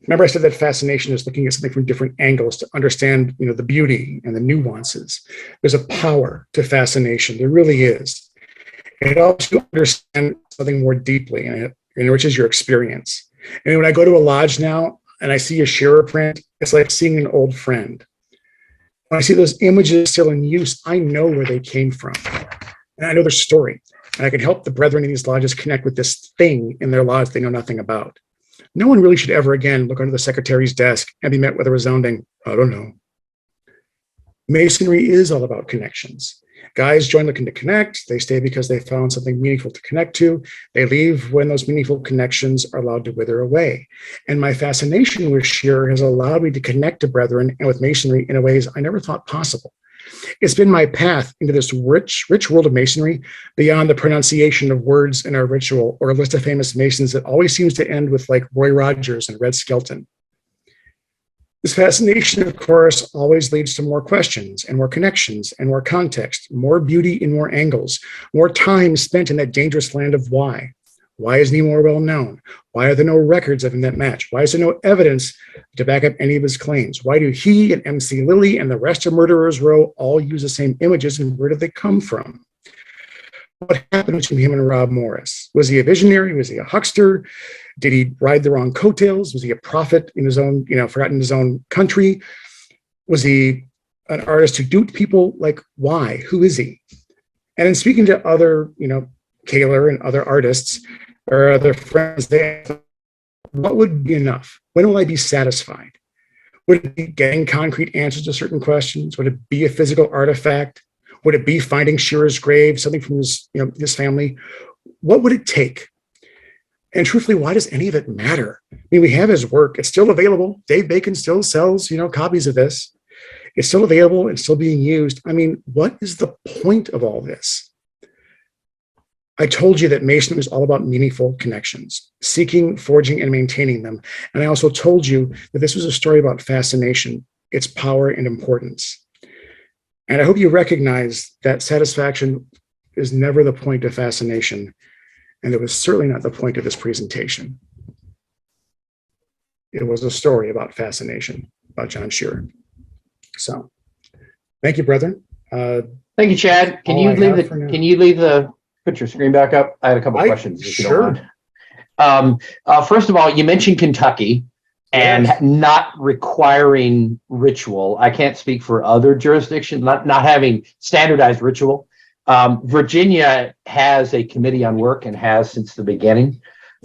Remember I said that fascination is looking at something from different angles to understand, the beauty and the nuances. There's a power to fascination. There really is. It helps you understand something more deeply, and it enriches your experience. And when I go to a lodge now and I see a Sherer print, it's like seeing an old friend. When I see those images still in use, I know where they came from. And I know their story. And I can help the brethren in these lodges connect with this thing in their lodge they know nothing about. No one really should ever again look under the secretary's desk and be met with a resounding, I don't know. Masonry is all about connections. Guys join looking to connect. They stay because they found something meaningful to connect to. They leave when those meaningful connections are allowed to wither away. And my fascination with Sherer has allowed me to connect to brethren and with Masonry in ways I never thought possible. It's been my path into this rich world of Masonry beyond the pronunciation of words in our ritual or a list of famous Masons that always seems to end with like Roy Rogers and Red Skelton. This fascination, of course, always leads to more questions and more connections and more context, more beauty in more angles, more time spent in that dangerous land of why. Why isn't he more well known? Why are there no records of him that match? Why is there no evidence to back up any of his claims? Why do he and MC Lilly and the rest of Murderers Row all use the same images, and where did they come from? What happened between him and Rob Morris? Was he a visionary? Was he a huckster? Did he ride the wrong coattails? Was he a prophet in his own, forgotten his own country? Was he an artist who duped people? Like, why? Who is he? And in speaking to other, Kaler and other artists or other friends, they asked, what would be enough? When will I be satisfied? Would it be getting concrete answers to certain questions? Would it be a physical artifact? Would it be finding Scherer's grave, something from his family? What would it take? And truthfully, why does any of it matter? I mean, we have his work. It's still available. Dave Bacon still sells, copies of this. It's still available and still being used. I mean, what is the point of all this? I told you that Masonry is all about meaningful connections, seeking, forging, and maintaining them. And I also told you that this was a story about fascination, its power and importance. And I hope you recognize that satisfaction is never the point of fascination. And it was certainly not the point of this presentation. It was a story about fascination, about John Sherer. So, thank you, brethren. Thank you, Chad. Can you leave the put your screen back up? I had a couple of questions. If you don't mind. First of all, you mentioned Kentucky and not requiring ritual. I can't speak for other jurisdictions, not having standardized ritual. Virginia has a committee on work and has since the beginning.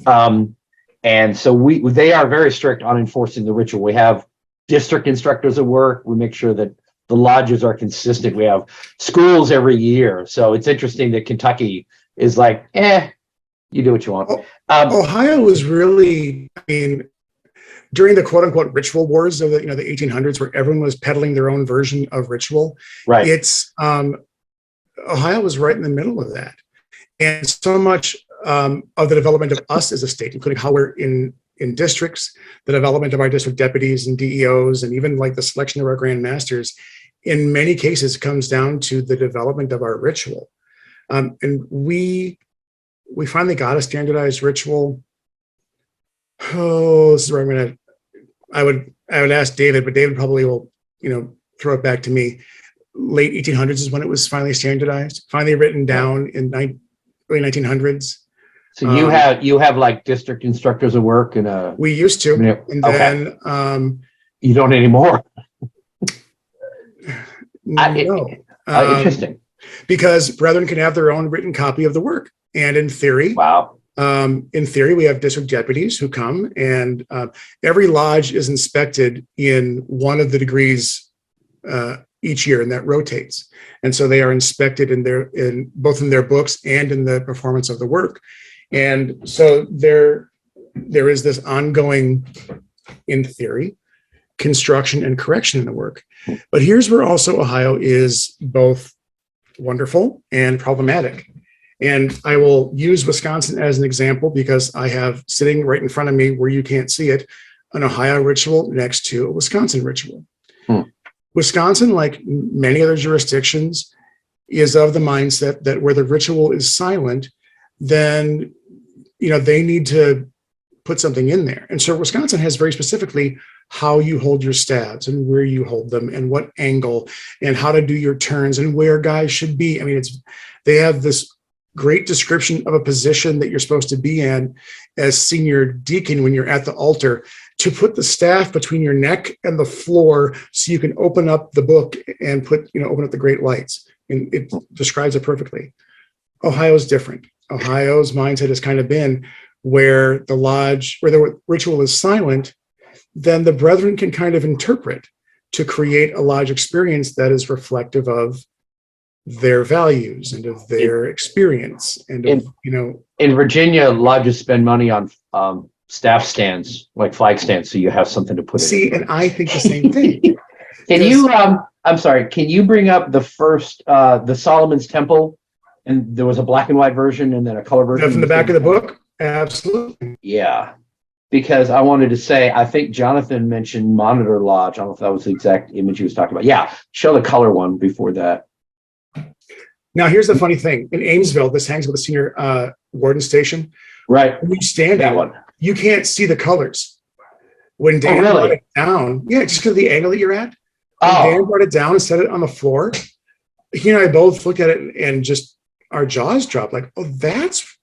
And so they are very strict on enforcing the ritual. We have district instructors of work. We make sure that the lodges are consistent. We have schools every year. So it's interesting that Kentucky is like, you do what you want. Ohio was really, during the quote unquote ritual wars of the 1800s, where everyone was peddling their own version of ritual. Right. It's Ohio was right in the middle of that. And so much of the development of us as a state, including how we're in districts, the development of our district deputies and DEOs, and even like the selection of our Grand Masters, in many cases comes down to the development of our ritual. And we finally got a standardized ritual. Oh, this is where I would ask David, but David probably will, throw it back to me. Late 1800s is when it was finally standardized, finally written down in early 1900s. So you have like district instructors of work and we used to, and then you don't anymore. No. Interesting. Because brethren can have their own written copy of the work, and in theory, we have district deputies who come, and every lodge is inspected in one of the degrees each year, and that rotates. And so they are inspected in both in their books and in the performance of the work. And so there is this ongoing, in theory, construction and correction in the work. But here's where also Ohio is both wonderful and problematic. And I will use Wisconsin as an example because I have sitting right in front of me where you can't see it, an Ohio ritual next to a Wisconsin ritual. Wisconsin, like many other jurisdictions, is of the mindset that where the ritual is silent, then they need to put something in there. And so Wisconsin has very specifically how you hold your stabs and where you hold them and what angle and how to do your turns and where guys should be. I mean, they have this great description of a position that you're supposed to be in as senior deacon when you're at the altar, to put the staff between your neck and the floor so you can open up the book and open up the great lights. And it describes it perfectly. Ohio's different. Ohio's mindset has kind of been where the ritual is silent, then the brethren can kind of interpret to create a lodge experience that is reflective of their values and of their experience. And in Virginia, lodges spend money on staff stands, like flag stands, so you have something to put see. in. And I think the same thing. Can you? I'm sorry. Can you bring up the first, the Solomon's Temple? And there was a black and white version and then a color version. From the back of the book? Absolutely. Yeah. Because I wanted to say, I think Jonathan mentioned Monitor Lodge. I don't know if that was the exact image he was talking about. Yeah. Show the color one before that. Now, here's the funny thing. In Amesville, this hangs with the senior warden station. Right. When you stand that out, one, you can't see the colors. When Dan brought it down, just because of the angle that you're at, when Dan brought it down and set it on the floor, he and I both looked at it and just our jaws dropped. Like, that's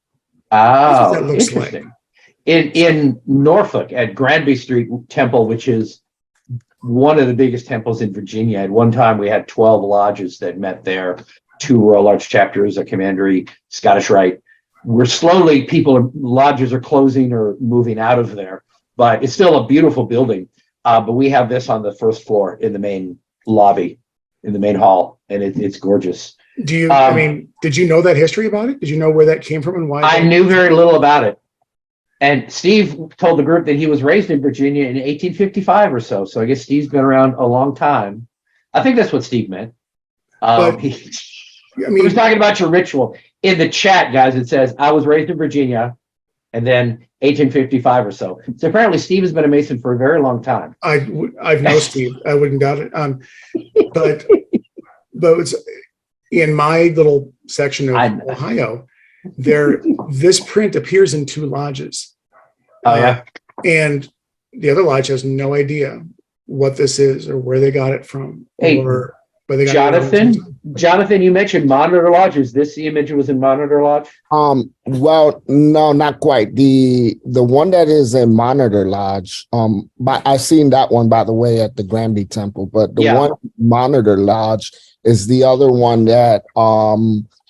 what that looks like. In Norfolk at Granby Street Temple, which is one of the biggest temples in Virginia. At one time, we had 12 lodges that met there, 2 Royal Large chapters, a Commandery, Scottish Rite. We're slowly, lodges are closing or moving out of there, but it's still a beautiful building. But we have this on the first floor in the main lobby, in the main hall, and it's gorgeous. Do you, did you know that history about it? Did you know where that came from and why? I knew very little about it. And Steve told the group that he was raised in Virginia in 1855 or so. So I guess Steve's been around a long time. I think that's what Steve meant. He was talking about your ritual. In the chat, guys, it says, I was raised in Virginia and then 1855 or so. So apparently Steve has been a Mason for a very long time. I've known Steve. I wouldn't doubt it. But it's in my little section of Ohio, this print appears in 2 lodges. And the other lodge has no idea what this is or where they got it from. Hey, or where they got Jonathan, you mentioned Monitor Lodge. Is this the image that was in Monitor Lodge? Well, no, not quite. The one that is in Monitor Lodge, but I've seen that one, by the way, at the Granby Temple. But the one Monitor Lodge is the other one that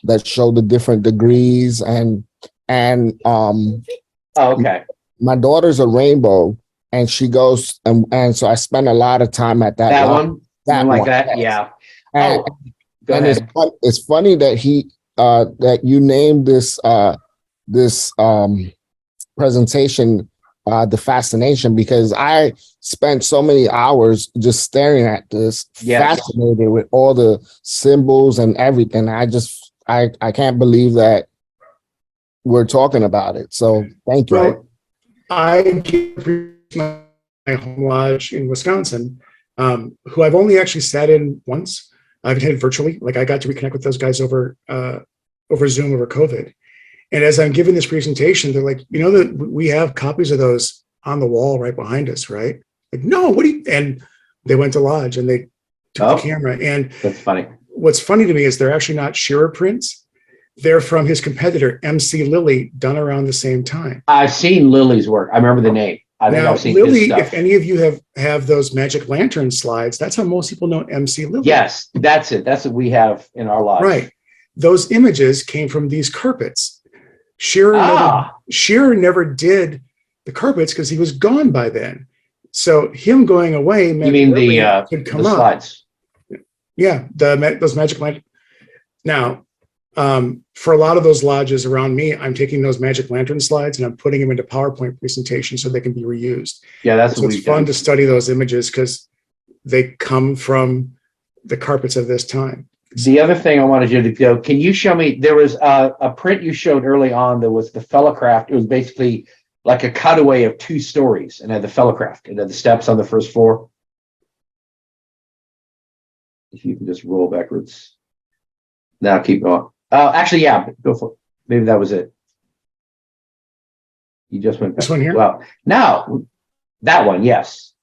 that show the different degrees and okay. My daughter's a rainbow and she goes and so I spend a lot of time at that one. That one like that, yes. Yeah. And it's funny that that you named this presentation the fascination, because I spent so many hours just staring at this, fascinated with all the symbols and everything. I can't believe that we're talking about it. So thank you. Right. I give my home lodge in Wisconsin, who I've only actually sat in once. I've attended virtually. Like I got to reconnect with those guys over Zoom over COVID. And as I'm giving this presentation, they're like, that we have copies of those on the wall right behind us, right? Like, no, and they went to lodge and they took the camera. And that's funny. What's funny to me is they're actually not Sherer prints. They're from his competitor, MC Lilly, done around the same time. I've seen Lily's work. I remember the name. I think I've seen Lilly, his stuff. if any of you have those magic lantern slides, that's how most people know MC Lilly. Yes, that's it. That's what we have in our lodge. Right. Those images came from these carpets. Sherer never did the carpets because he was gone by then. So him going away meant you mean the could come the up. slides? Yeah, those magic lantern. Now, for a lot of those lodges around me, I'm taking those magic lantern slides and I'm putting them into PowerPoint presentations so they can be reused. Yeah, that's so what it's we've fun done. to study those images because they come from the carpets of this time. The other thing I wanted you to go, can you show me, there was a print you showed early on that was the Fellowcraft. It was basically like a cutaway of 2 stories and had the Fellowcraft and had the steps on the first floor. If you can just roll backwards. Now keep going. Actually, yeah, go for it. Maybe that was it. You just went back. This one here? Well, now that one, yes.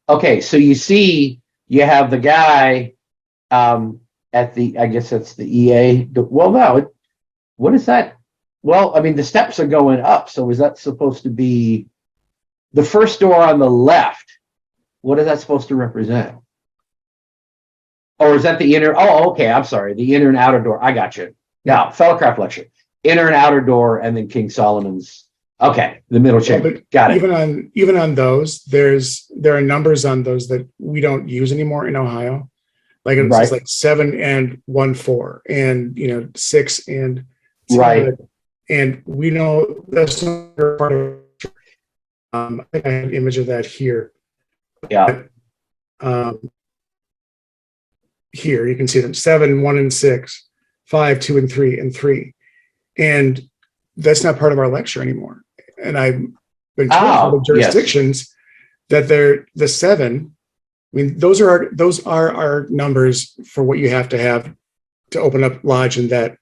Okay, so you see, you have the guy at the, I guess that's the EA. Well, no, what is that? Well, I mean, the steps are going up. So is that supposed to be the first door on the left? What is that supposed to represent? Or is that the inner? Oh, okay. I'm sorry. The inner and outer door. I got you. Now, Fellowcraft lecture. Inner and outer door, and then King Solomon's. Okay, the middle chamber. Got it. Even on those, there are numbers on those that we don't use anymore in Ohio. Like it's Right. like 7 and 1 4, and 6 and 10. Right. And we know that's not part of. I think I have an image of that here. Yeah. Here you can see them 7, 1, and 6, 5, 2, and 3, and 3, and that's not part of our lecture anymore. And I've been told by the jurisdictions that they're the 7. I mean, those are our numbers for what you have to open up lodge, and that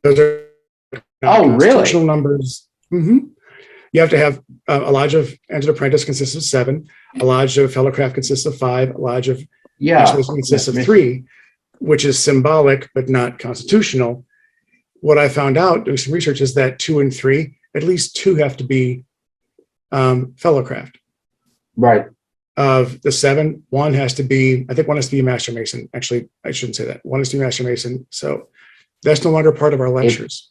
those are really numbers. Mm-hmm. You have to have a lodge of entered apprentice consists of 7, a lodge of Fellowcraft consists of 5, a lodge of consists of 3, which is symbolic but not constitutional. What I found out doing some research is that 2 and 3, at least 2 have to be Fellowcraft. Right. Of the 7, 1 has to be, I think 1 has to be a Master Mason. Actually, I shouldn't say that. 1 is to be Master Mason. So that's no longer part of our lectures.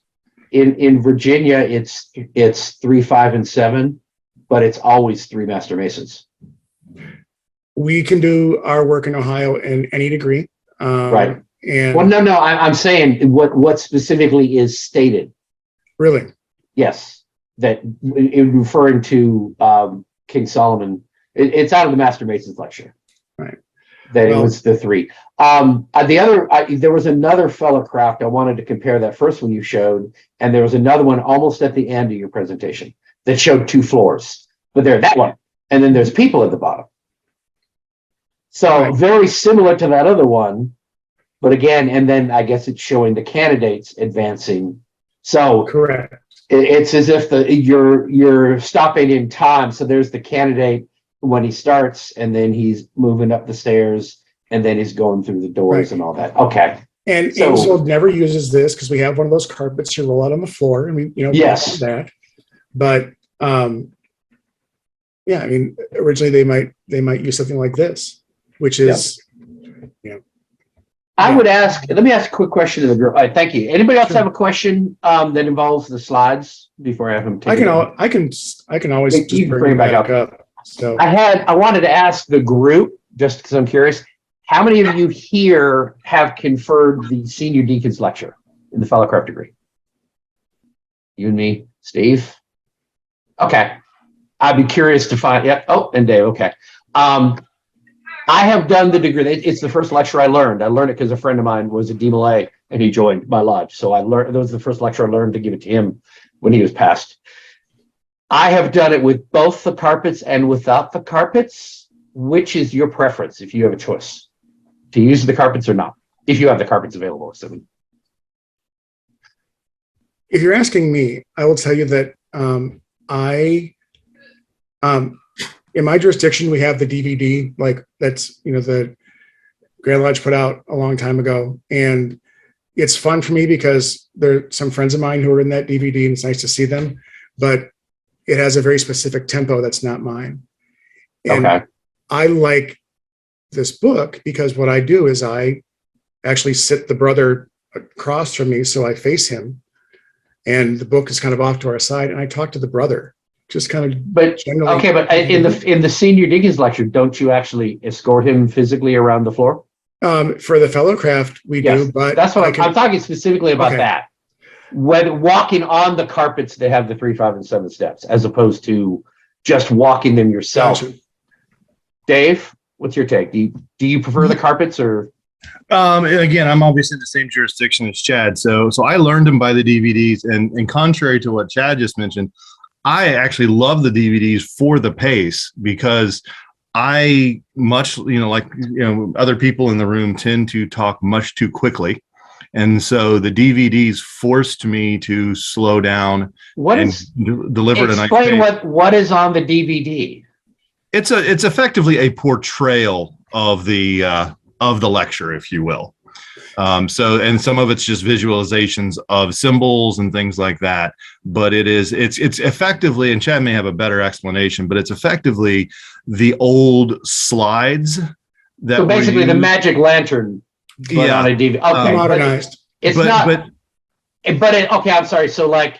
In Virginia, it's 3, 5, and 7, but it's always 3 Master Masons. We can do our work in Ohio in any degree. Right. And well, no, I'm saying what specifically is stated. Really? Yes. That in referring to King Solomon, it's out of the Master Masons lecture. Right. That it was the 3. There was another Fellowcraft. I wanted to compare that first one you showed, and there was another one almost at the end of your presentation that showed 2 floors. But there's that one, and then there's people at the bottom. So very similar to that other one, but again, and then I guess it's showing the candidates advancing. So correct. It's as if you're stopping in time. So there's the candidate when he starts, and then he's moving up the stairs, and then he's going through the doors and all that. Okay. And Ainsworth never uses this because we have one of those carpets you roll out on the floor, and we yes, that. But yeah, I mean, originally they might use something like this, which is I would ask. Let me ask a quick question to the group. All right, thank you. Anybody else have a question that involves the slides before I have them? I can always just bring it back up. So I wanted to ask the group, just because I'm curious, how many of you here have conferred the senior deacon's lecture in the Fellowcraft degree? You and me, Steve. Okay, I'd be curious to find. Yeah. Oh, and Dave. Okay. I have done the degree. It's the first lecture I learned. I learned it because a friend of mine was a DMLA and he joined my lodge. So I learned, that was the first lecture I learned to give it to him when he was passed. I have done it with both the carpets and without the carpets. Which is your preference if you have a choice to use the carpets or not? If you have the carpets available. So. If you're asking me, I will tell you that in my jurisdiction, we have the DVD, like that's, the Grand Lodge put out a long time ago. And it's fun for me because there are some friends of mine who are in that DVD and it's nice to see them, but it has a very specific tempo that's not mine. And okay. I like this book because what I do is I actually sit the brother across from me. So I face him and the book is kind of off to our side and I talk to the brother. Just kind of, but in the senior deacon's lecture, don't you actually escort him physically around the floor? For the fellowcraft, we Yes, do, but that's what I can- I'm talking specifically about Okay. that. Whether walking on the carpets that have the 3, 5, and 7 steps, as opposed to just walking them yourself. Gotcha. Dave, what's your take? Do you prefer the carpets or? Again, I'm obviously in the same jurisdiction as Chad, so I learned them by the DVDs, and contrary to what Chad just mentioned, I actually love the DVDs for the pace, because I like other people in the room tend to talk much too quickly. And so the DVDs forced me to slow down deliver it. Explain what is on the DVD. It's effectively a portrayal of the lecture, if you will. And some of it's just visualizations of symbols and things like that. But it's effectively, and Chad may have a better explanation, but it's effectively the old slides that. So basically, the magic lantern. But on a DVD. Okay, modernized. It's not. Okay, I'm sorry. So like,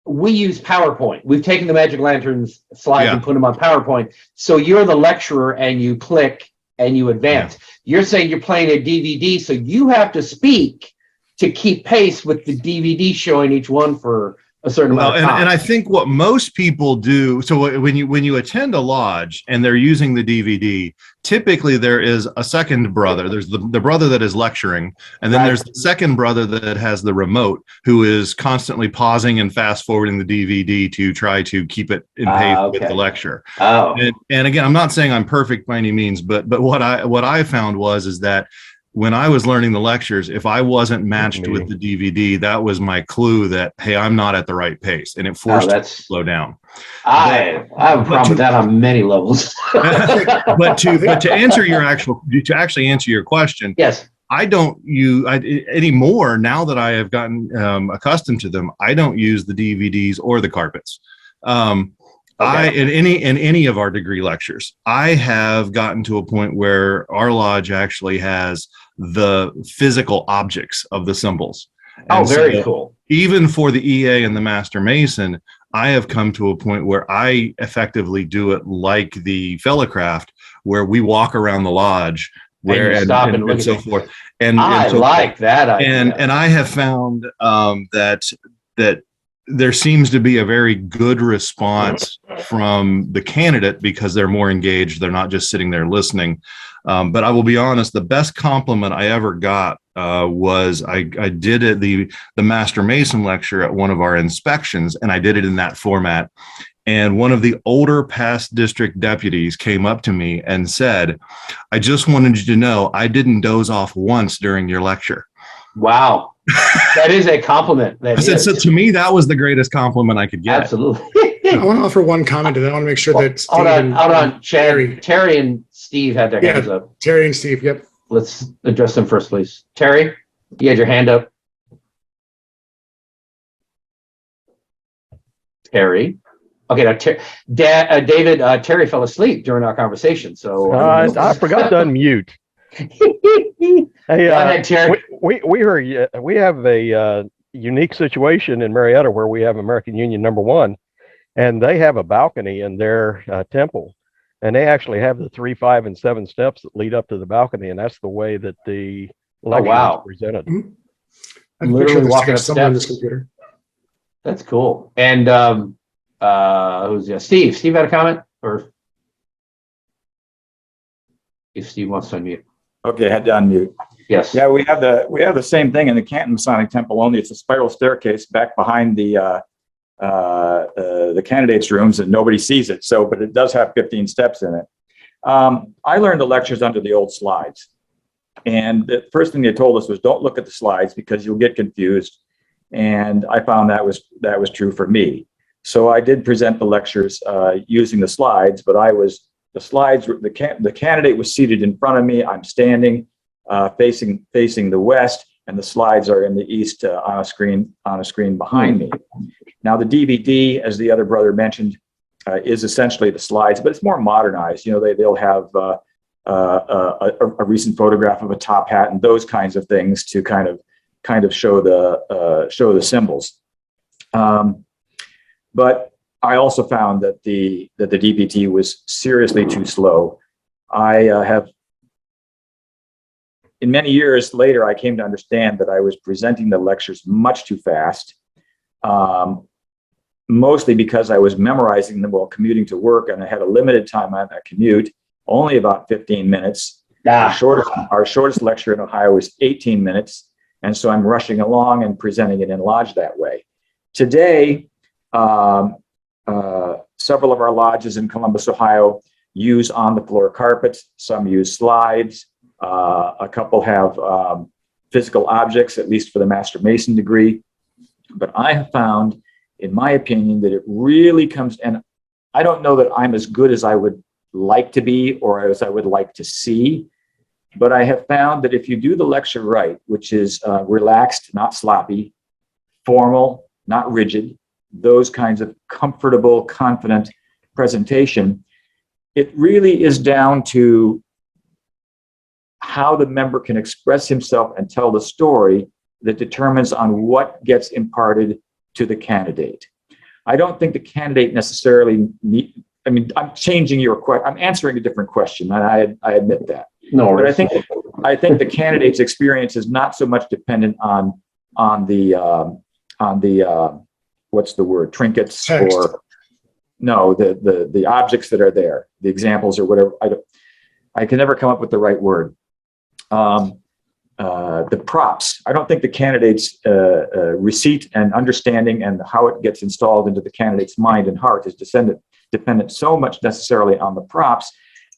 we use PowerPoint. We've taken the magic lanterns slides and put them on PowerPoint. So you're the lecturer and you click and you advance. Yeah. You're saying you're playing a DVD, so you have to speak to keep pace with the DVD showing each one for a certain amount of time. And I think what most people do, so when you attend a lodge and they're using the DVD, typically there is a second brother. There's the brother that is lecturing, and then there's the second brother that has the remote, who is constantly pausing and fast forwarding the DVD to try to keep it in pace with the lecture. And again, I'm not saying I'm perfect by any means, but what I found is that when I was learning the lectures, if I wasn't matched with the DVD, that was my clue that, hey, I'm not at the right pace, and it forced me to slow down. I have a problem with that on many levels. but to actually answer your question, yes, I don't use anymore. Now that I have gotten accustomed to them, I don't use the DVDs or the carpets. In any of our degree lectures, I have gotten to a point where our lodge actually has the physical objects of the symbols. And very cool. Even for the EA and the Master Mason, I have come to a point where I effectively do it like the fellowcraft, where we walk around the lodge and so forth. And I like that idea. And I have found that there seems to be a very good response from the candidate, because they're more engaged. They're not just sitting there listening. But I will be honest, the best compliment I ever got was I did the Master Mason lecture at one of our inspections, and I did it in that format. And one of the older past district deputies came up to me and said, "I just wanted you to know I didn't doze off once during your lecture." Wow. That is a compliment. So to me, that was the greatest compliment I could get. Absolutely. I want to offer one comment to that. I want to make sure that Steve hold on, Chad. Terry and Steve had their hands up. Terry and Steve, yep. Let's address them first, please. Terry, you had your hand up. Terry. Okay, now David, Terry fell asleep during our conversation, so I forgot to unmute. Hey, go ahead, Terry. we have a unique situation in Marietta where we have American Union #1, and they have a balcony in their temple, and they actually have the 3, 5, and 7 steps that lead up to the balcony, and that's the way that the lecture is presented. I'm literally walking up somewhere on this steps. computer. That's cool. And who's Steve? Steve had a comment, or if Steve wants to unmute. Okay, had to unmute. Yes. Yeah, we have the same thing in the Canton Masonic Temple, only it's a spiral staircase back behind the candidates' rooms, and nobody sees it. So, but it does have 15 steps in it. I learned the lectures under the old slides, and the first thing they told us was, don't look at the slides because you'll get confused. And I found that was true for me. So I did present the lectures using the slides, but the candidate was seated in front of me. I'm standing facing the west, and the slides are in the east on a screen behind me. Now the DVD, as the other brother mentioned, is essentially the slides, but it's more modernized. They'll have a recent photograph of a top hat and those kinds of things to kind of show the symbols. But I also found that the DPT was seriously too slow. in many years later, I came to understand that I was presenting the lectures much too fast, mostly because I was memorizing them while commuting to work, and I had a limited time on that commute, only about 15 minutes. Our shortest lecture in Ohio was 18 minutes. And so I'm rushing along and presenting it in lodge that way. Today, several of our lodges in Columbus, Ohio use on the floor carpets. Some use slides. A couple have physical objects, at least for the Master Mason degree. But I have found, in my opinion, that it really comes, and I don't know that I'm as good as I would like to be or as I would like to see, but I have found that if you do the lecture right, which is relaxed, not sloppy, formal, not rigid, those kinds of comfortable, confident presentation, it really is down to how the member can express himself and tell the story that determines on what gets imparted to the candidate. I don't think the candidate necessarily I'm changing your question. I'm answering a different question, and I admit that. No, but I think the candidate's experience is not so much dependent on the what's the word, trinkets Text. or no, the objects that are there, the examples or whatever. I can never come up with the right word. The props. I don't think the candidate's receipt and understanding and how it gets installed into the candidate's mind and heart is dependent so much necessarily on the props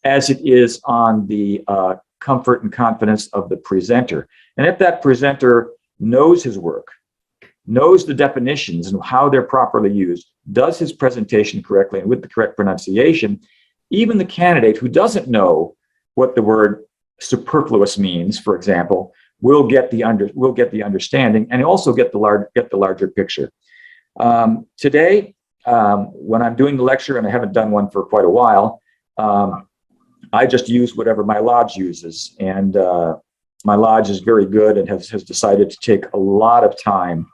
as it is on the comfort and confidence of the presenter. And if that presenter knows his work, knows the definitions and how they're properly used, does his presentation correctly and with the correct pronunciation, even the candidate who doesn't know what the word superfluous means, for example, will get the understanding and also get the larger picture. Today, when I'm doing the lecture, and I haven't done one for quite a while, I just use whatever my lodge uses, and my lodge is very good and has decided to take a lot of time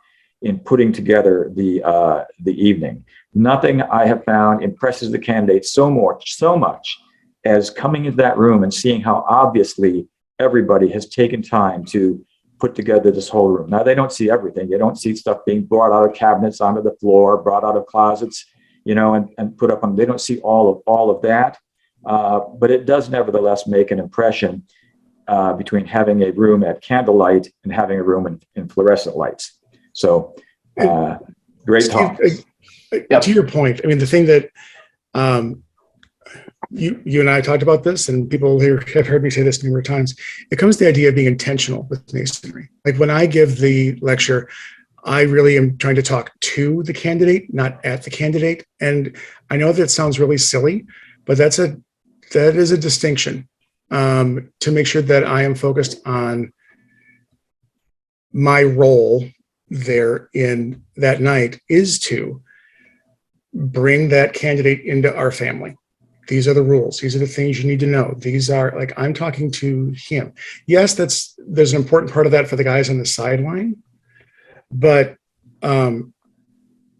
in putting together the evening. Nothing I have found impresses the candidate so much as coming into that room and seeing how obviously everybody has taken time to put together this whole room. Now, they don't see everything. They don't see stuff being brought out of cabinets onto the floor, brought out of closets, and put up on. They don't see all of that. But it does nevertheless make an impression between having a room at candlelight and having a room in fluorescent lights. So, great talk. To your point, I mean, the thing that you and I talked about this, and people here have heard me say this numerous times. It comes to the idea of being intentional with Masonry. Like when I give the lecture, I really am trying to talk to the candidate, not at the candidate. And I know that sounds really silly, but that is a distinction to make sure that I am focused on my role there in that night is to bring that candidate into our family. These are the rules. These are the things you need to know. These are like, I'm talking to him. Yes, there's an important part of that for the guys on the sideline, but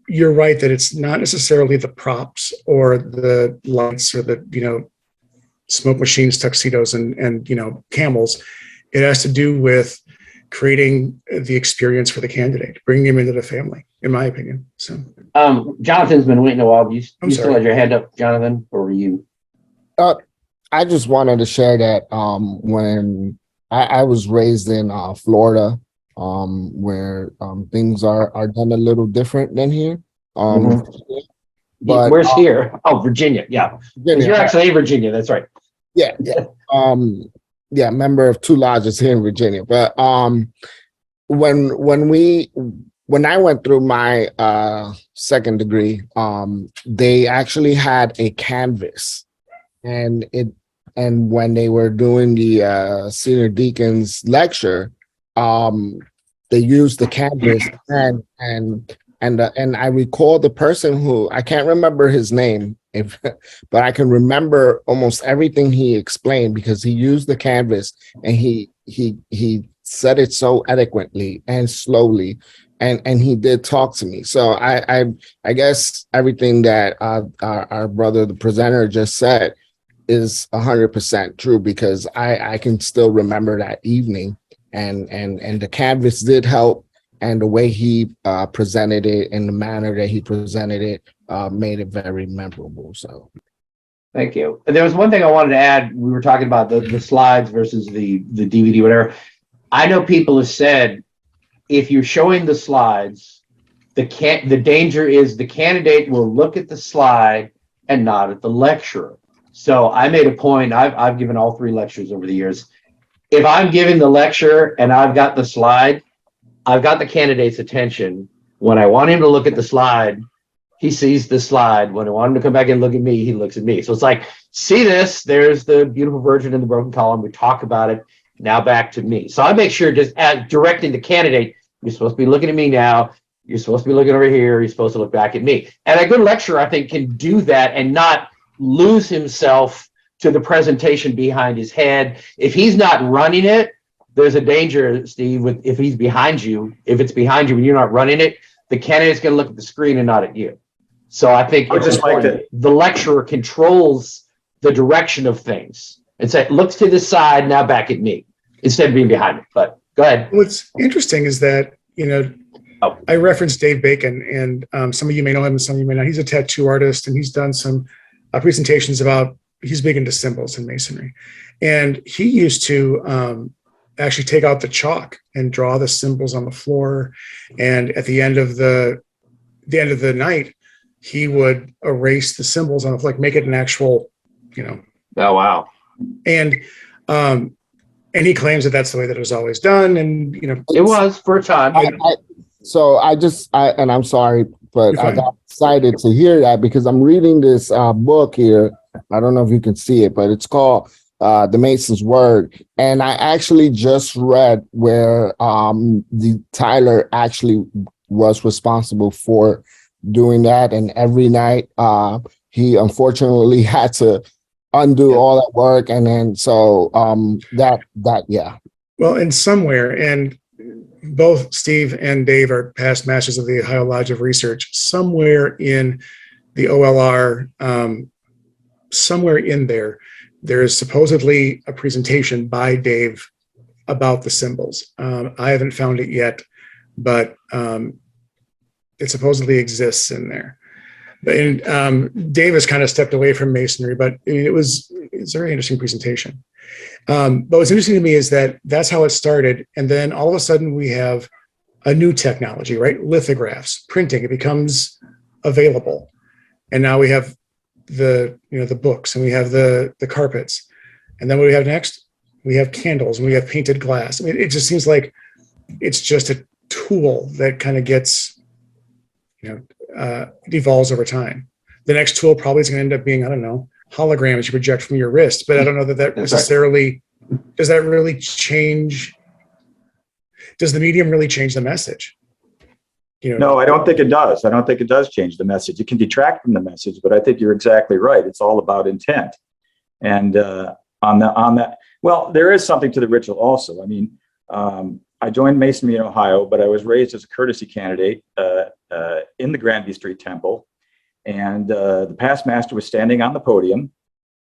you're right that it's not necessarily the props or the lights or the, smoke machines, tuxedos, and camels. It has to do with creating the experience for the candidate, bringing him into the family, in my opinion. So, Jonathan's been waiting a while. You still sorry. had your hand up, Jonathan, or were you? I just wanted to share that when I was raised in Florida, where things are done a little different than here. But where's here? Oh, Virginia. Yeah, Virginia, you're actually in Virginia. That's right. Yeah. Member of 2 lodges here in Virginia. But when I went through my second degree, they actually had a canvas, and when they were doing the senior deacons lecture, they used the canvas, and I recall the person who, I can't remember his name, but I can remember almost everything he explained because he used the canvas and he said it so eloquently and slowly, and he did talk to me. So I guess everything that our brother, the presenter, just said is 100% true, because I can still remember that evening, and the canvas did help, and the way he presented it and the manner that he presented it made it very memorable. So thank you. There was one thing I wanted to add. We were talking about the slides versus the DVD, whatever. I know people have said, if you're showing the slides, the danger is the candidate will look at the slide and not at the lecturer. So I made a point. I've given all 3 lectures over the years. If I'm giving the lecture and I've got the slide, I've got the candidate's attention. When I want him to look at the slide, he sees the slide. When I want him to come back and look at me, he looks at me. So it's like, see this, there's the beautiful virgin in the broken column. We talk about it. Now back to me. So I make sure, just directing the candidate, you're supposed to be looking at me now. You're supposed to be looking over here. You're supposed to look back at me. And a good lecturer, I think, can do that and not lose himself to the presentation behind his head. If he's not running it, there's a danger, Steve, if he's behind you, if it's behind you and you're not running it, the candidate's going to look at the screen and not at you. So I think it's just like the lecturer controls the direction of things and say, looks to the side, now back at me, instead of being behind me. But go ahead. What's interesting is that, I referenced Dave Bacon, and some of you may know him and some of you may not. He's a tattoo artist, and he's done some presentations about, he's big into symbols in Masonry. And he used to actually take out the chalk and draw the symbols on the floor. And at the end of the night, he would erase the symbols on the floor, like make it an actual, Oh, wow. And he claims that that's the way that it was always done. And, it was for a time. And I'm sorry, but I got excited to hear that, because I'm reading this book here. I don't know if you can see it, but it's called The Mason's Word. And I actually just read where the Tyler actually was responsible for doing that. And every night he unfortunately had to undo all that work. And then yeah. Well, and somewhere, and both Steve and Dave are past masters of the Ohio Lodge of Research, somewhere in the OLR, somewhere in there is supposedly a presentation by Dave about the symbols. I haven't found it yet, but it supposedly exists in there. And Dave has kind of stepped away from Masonry, but it's a very interesting presentation. But what's interesting to me is that that's how it started. And then all of a sudden we have a new technology, right? Lithographs, printing, it becomes available. And now we have the books, and we have the carpets. And then what do we have next? We have candles, and we have painted glass. I mean, it just seems like it's just a tool that kind of gets, evolves over time. The next tool probably is going to end up being, I don't know, holograms you project from your wrist, but I don't know that necessarily, does that really change? Does the medium really change the message? No, I don't think it does. I don't think it does change the message. It can detract from the message, but I think you're exactly right. It's all about intent. And on that, well, there is something to the ritual also. I mean, I joined Masonry in Ohio, but I was raised as a courtesy candidate in the Granby Street Temple. And the past master was standing on the podium,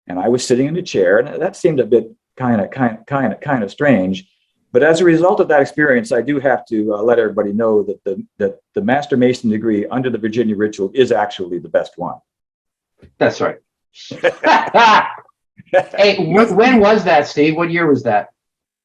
and I was sitting in a chair, and that seemed a bit kind of strange. But as a result of that experience, I do have to let everybody know that the Master Mason degree under the Virginia ritual is actually the best one. That's right. Hey, when was that, Steve? What year was that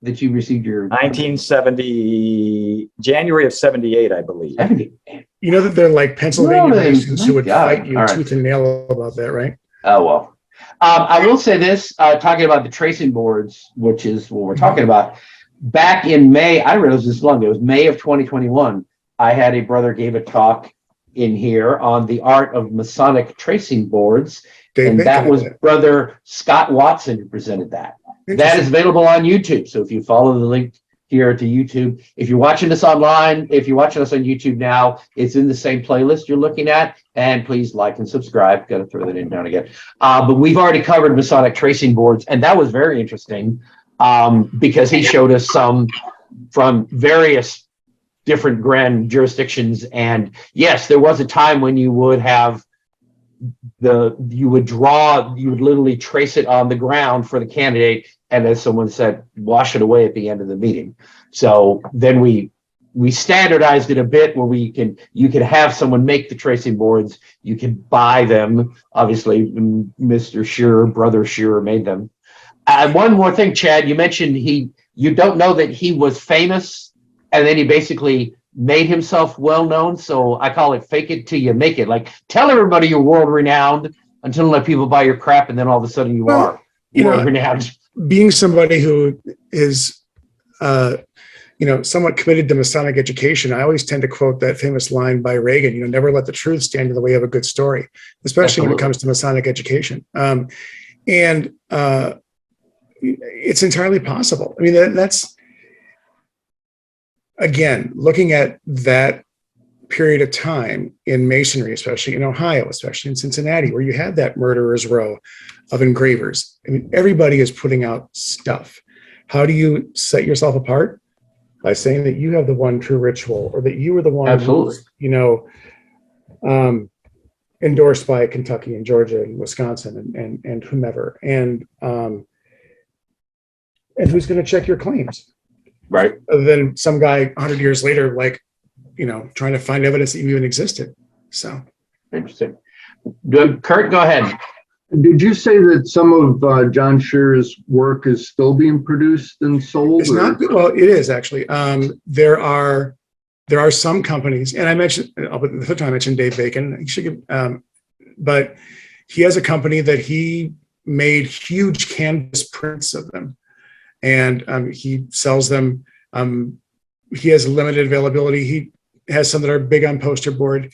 you received your? 1970, January of 78, I believe. 70. You know that they're like Pennsylvania Masons who would fight you tooth and nail about that, right? Oh, well. I will say this, talking about the tracing boards, which is what we're talking about. Back in May, I realized this long, it was May of 2021. I had a brother gave a talk in here on the art of Masonic tracing boards. And that was Brother Scott Watson who presented that. That is available on YouTube. So if you follow the link here to YouTube, if you're watching us online, if you're watching us on YouTube now, it's in the same playlist you're looking at. And please like and subscribe. Got to throw that in now and again. But we've already covered Masonic tracing boards, and that was very interesting because he showed us some from various different grand jurisdictions. And yes, there was a time when you would have you would literally trace it on the ground for the candidate, and as someone said, wash it away at the end of the meeting. So then we standardized it a bit where you could have someone make the tracing boards. You could buy them. Obviously, Mr. Sherer, brother Sherer, made them. One more thing, Chad, you mentioned you don't know that he was famous, and then he basically made himself well known. So I call it fake it till you make it. Like, tell everybody you're world renowned until let people buy your crap, and then all of a sudden you are world renowned. Being somebody who is somewhat committed to Masonic education, I always tend to quote that famous line by Reagan, never let the truth stand in the way of a good story, especially when it comes to Masonic education. And it's entirely possible. I mean, that's, again, looking at that period of time in Masonry, especially in Ohio, especially in Cincinnati, where you had that murderer's row of engravers. I mean, everybody is putting out stuff. How do you set yourself apart? By saying that you have the one true ritual, or that you were the one, absolutely, endorsed by Kentucky and Georgia and Wisconsin and whomever, and who's going to check your claims, right? Other than some guy 100 years later, trying to find evidence that you even existed. So interesting. Kurt, go ahead. Did you say that some of John Scherer's work is still being produced and sold? It's not. Well, it is actually. There are some companies, and I mentioned the first time I mentioned Dave Bacon. But he has a company that he made huge canvas prints of them, and he sells them. He has limited availability. He has some that are big on poster board.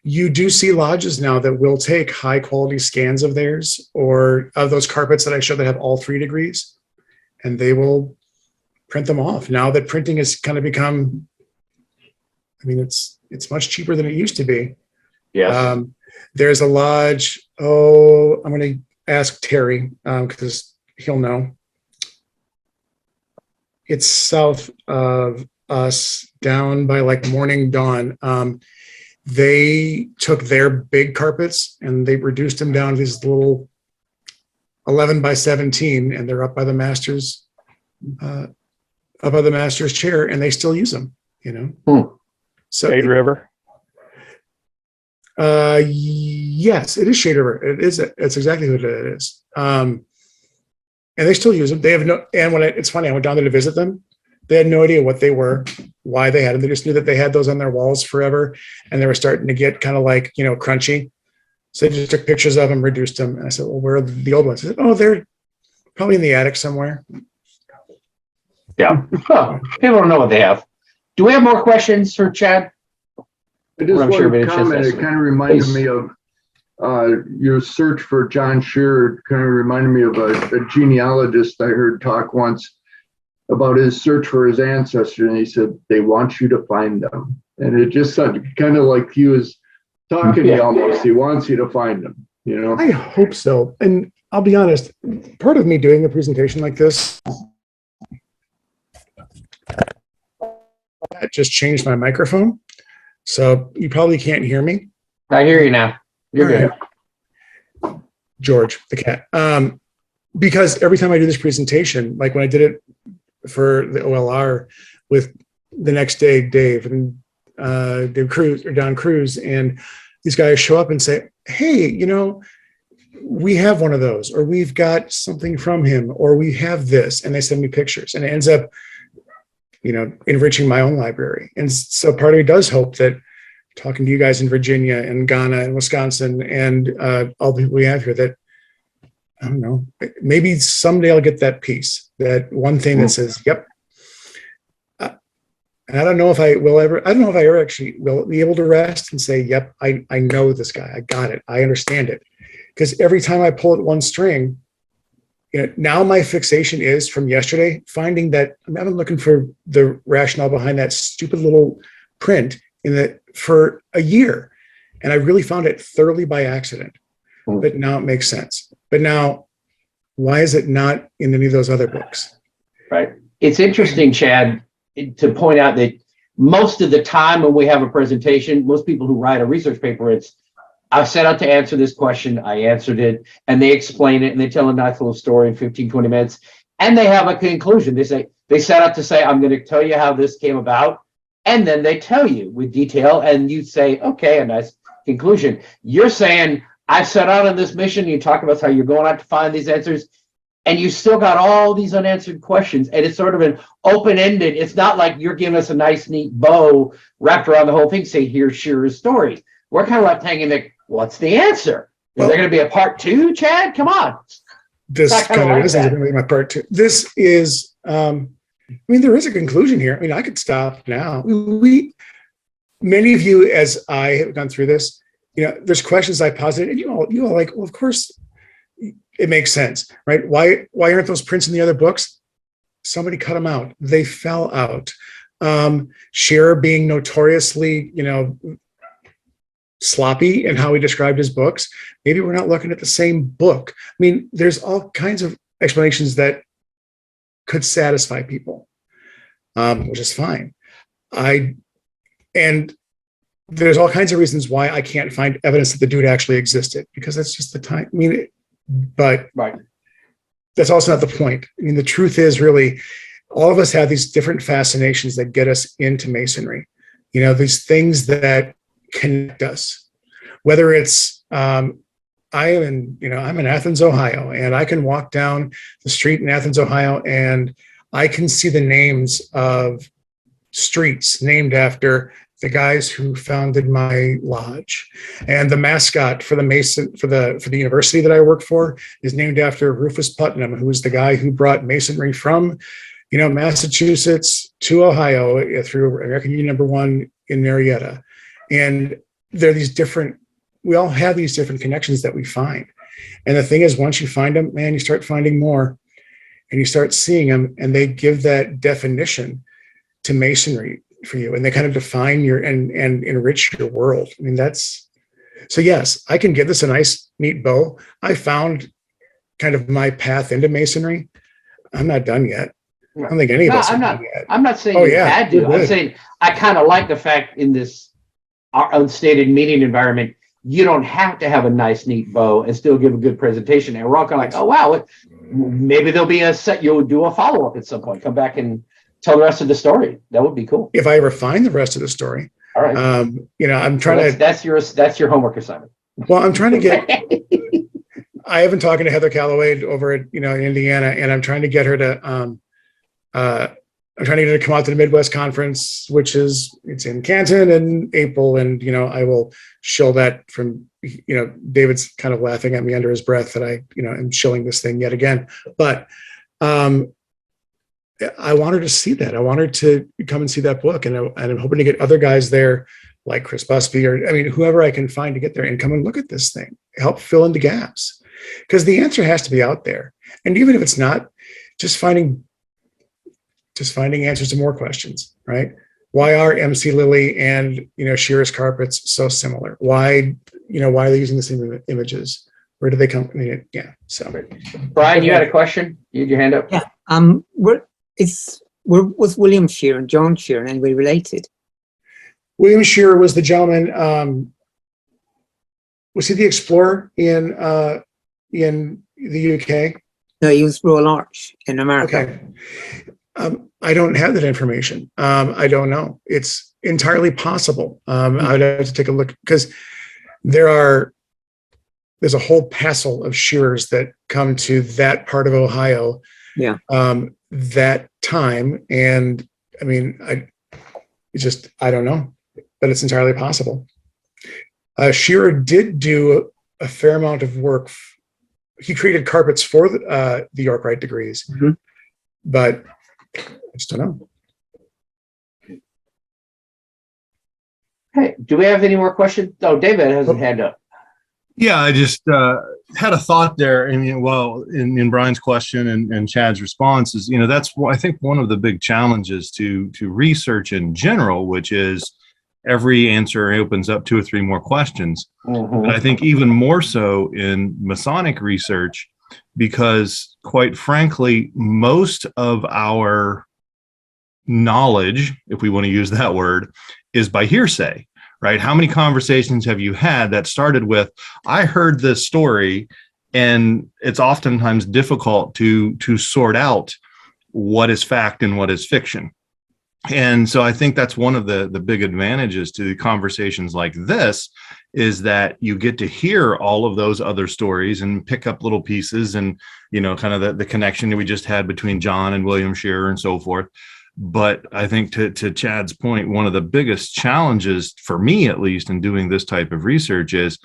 You do see lodges now that will take high quality scans of theirs, or of those carpets that I showed that have all 3 degrees, and they will print them off. Now that printing has kind of become, it's much cheaper than it used to be. Yes. There's a lodge. I'm going to ask Terry because he'll know. It's south of us, down by Morning Dawn. They took their big carpets and they reduced them down to these little 11 by 17, and they're up by the master's chair, and they still use them. So Shade River. Yes, it is Shade River. It's exactly what it is. And they still use them. They have no. And it's funny, I went down there to visit them. They had no idea what they were, why they had them. They just knew that they had those on their walls forever, and they were starting to get kind of crunchy. So they just took pictures of them, reduced them. And I said, well, where are the old ones? I said, oh, they're probably in the attic somewhere. Yeah. People don't know what they have. Do we have more questions for Chad? I just want to comment. It kind of reminded me of your search for John Sherer. Kind of reminded me of a genealogist I heard talk once about his search for his ancestors, and he said, they want you to find them. And it just sounded kind of like he was talking to you almost. He wants you to find them, I hope so. And I'll be honest, part of me doing a presentation like this, I just changed my microphone. So you probably can't hear me. I hear you now. You're good. Right. George, the cat. Because every time I do this presentation, like when I did it for the OLR with the next day, Dave and Dave Cruz or Don Cruz, and these guys show up and say, hey, we have one of those, or we've got something from him, or we have this, and they send me pictures, and it ends up, enriching my own library. And so part of me does hope that talking to you guys in Virginia and Ghana and Wisconsin and all the people we have here, that I don't know, maybe someday I'll get that piece, that one thing that says, yep. And I don't know if I ever actually will be able to rest and say, yep, I know this guy. I got it. I understand it. Because every time I pull at one string, now my fixation is from yesterday, finding that I've been looking for the rationale behind that stupid little print for a year. And I really found it thoroughly by accident. But now it makes sense. But now, why is it not in any of those other books? Right. It's interesting, Chad, to point out that most of the time when we have a presentation, most people who write a research paper, it's I've set out to answer this question. I answered it, and they explain it, and they tell a nice little story in 15, 20 minutes, and they have a conclusion. They set out to say, I'm going to tell you how this came about, and then they tell you with detail, and you say, okay, a nice conclusion. You're saying, I set out on this mission, you talk about how you're going out to find these answers, and you still got all these unanswered questions, and it's sort of an open-ended. It's not like you're giving us a nice, neat bow wrapped around the whole thing, say, here's Sherer's story. We're kind of left hanging there. What's the answer? Is there going to be a part 2, Chad? Come on. This kind of isn't going to be my part 2. This is, I mean, there is a conclusion here. I mean, I could stop now. Many of you, as I have gone through this, you know, there's questions I posited, and you all like, well, of course, it makes sense, right? Why aren't those prints in the other books? Somebody cut them out. They fell out. Sherer being notoriously, you know, sloppy in how he described his books. Maybe we're not looking at the same book. I mean, there's all kinds of explanations that could satisfy people, which is fine. And there's all kinds of reasons why I can't find evidence that the dude actually existed, because that's just the time. I mean, but right. That's also not the point. I mean, the truth is really, all of us have these different fascinations that get us into Masonry. You know, these things that connect us, whether it's I'm in Athens, Ohio, and I can walk down the street in Athens, Ohio, and I can see the names of streets named after the guys who founded my lodge, and the mascot for the university that I work for is named after Rufus Putnam, who was the guy who brought Masonry from, you know, Massachusetts to Ohio through American Union #1 in Marietta. And there are these different, we all have these different connections that we find. And the thing is, once you find them, man, you start finding more, and you start seeing them, and they give that definition to Masonry for you, and they kind of define your and enrich your world. I mean, so yes, I can give this a nice, neat bow. I found kind of my path into Masonry. I'm not done yet. I don't think any of us are done yet. I'm not saying you had to. I'm saying I kind of like the fact in this unstated meeting environment, you don't have to have a nice, neat bow and still give a good presentation. And we're all kind of like, oh, wow, maybe there'll be you'll do a follow-up at some point. Come back and tell the rest of the story. That would be cool. If I ever find the rest of the story. All right. You know, I'm trying to. That's your homework assignment. Well, I'm trying to get. I haven't talked to Heather Calloway over at in Indiana, and I'm trying to get her to. I'm trying to get her to come out to the Midwest Conference, it's in Canton in April, and I will show that from. David's kind of laughing at me under his breath that I am showing this thing yet again, but. I want her to see that. I want her to come and see that book. And I'm hoping to get other guys there like Chris Busby or, whoever I can find to get there and come and look at this thing, help fill in the gaps, because the answer has to be out there. And even if it's not, just finding answers to more questions, right? Why are MC Lilly and, Sherer's carpets so similar? Why are they using the same images? Where do they come? Yeah. So Brian, you had a question? You had your hand up? Yeah. Was William Sherer and John Sherer in any way related? William Sherer was the gentleman. Was he the explorer in the UK? No, he was Royal Arch in America. Okay. I don't have that information. I don't know. It's entirely possible. I'd have to take a look because there's a whole passel of Sherers that come to that part of Ohio. Yeah. That time, and I don't know, but it's entirely possible. Sherer did do a fair amount of work. He created carpets for the York-Rite degrees, but I just don't know. Hey, do we have any more questions? Oh, David has a hand up. Yeah, I just had a thought there. In Brian's question and Chad's response is, that's I think one of the big challenges to research in general, which is every answer opens up 2 or 3 more questions. Mm-hmm. But I think even more so in Masonic research, because quite frankly, most of our knowledge, if we want to use that word, is by hearsay. right? How many conversations have you had that started with, I heard this story, and it's oftentimes difficult to sort out what is fact and what is fiction. And so I think that's one of the big advantages to the conversations like this, is that you get to hear all of those other stories and pick up little pieces, and, you know, kind of the connection that we just had between John and William Sherer and so forth. But I think to Chad's point, one of the biggest challenges for me, at least, in doing this type of research is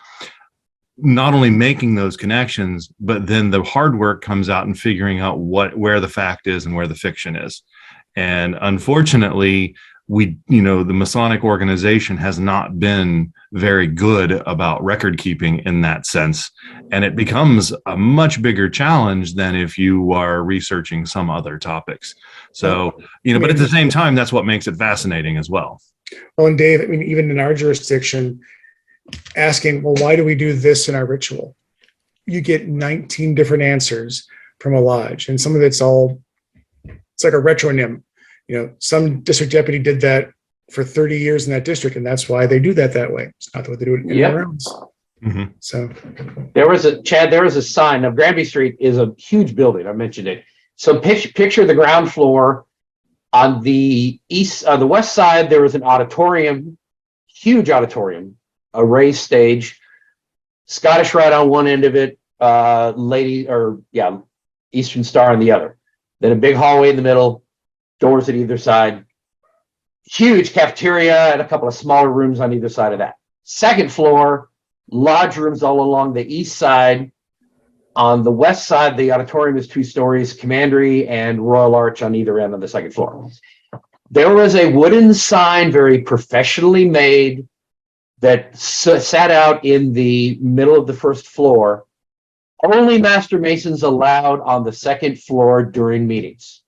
not only making those connections, but then the hard work comes out and figuring out where the fact is and where the fiction is. And unfortunately, the Masonic organization has not been very good about record keeping in that sense. And it becomes a much bigger challenge than if you are researching some other topics. So, but at the same time, that's what makes it fascinating as well. Well, and Dave, I mean, even in our jurisdiction, asking, well, why do we do this in our ritual? You get 19 different answers from a lodge, and some of it's like a retronym. Some district deputy did that for 30 years in that district, and that's why they do that way. It's not the way they do it anywhere else. Mm-hmm. So there was a sign. Now, Granby Street is a huge building. I mentioned it. So picture the ground floor. On the west side, there was an auditorium, huge auditorium, a raised stage, Scottish Rite on one end of it, Eastern Star on the other. Then a big hallway in the middle, doors at either side, huge cafeteria and a couple of smaller rooms on either side of that. Second floor, lodge rooms all along the east side. On the west side, the auditorium is 2 stories, commandery and Royal Arch on either end of the second floor. There was a wooden sign, very professionally made, that sat out in the middle of the first floor. Only Master Masons allowed on the second floor during meetings.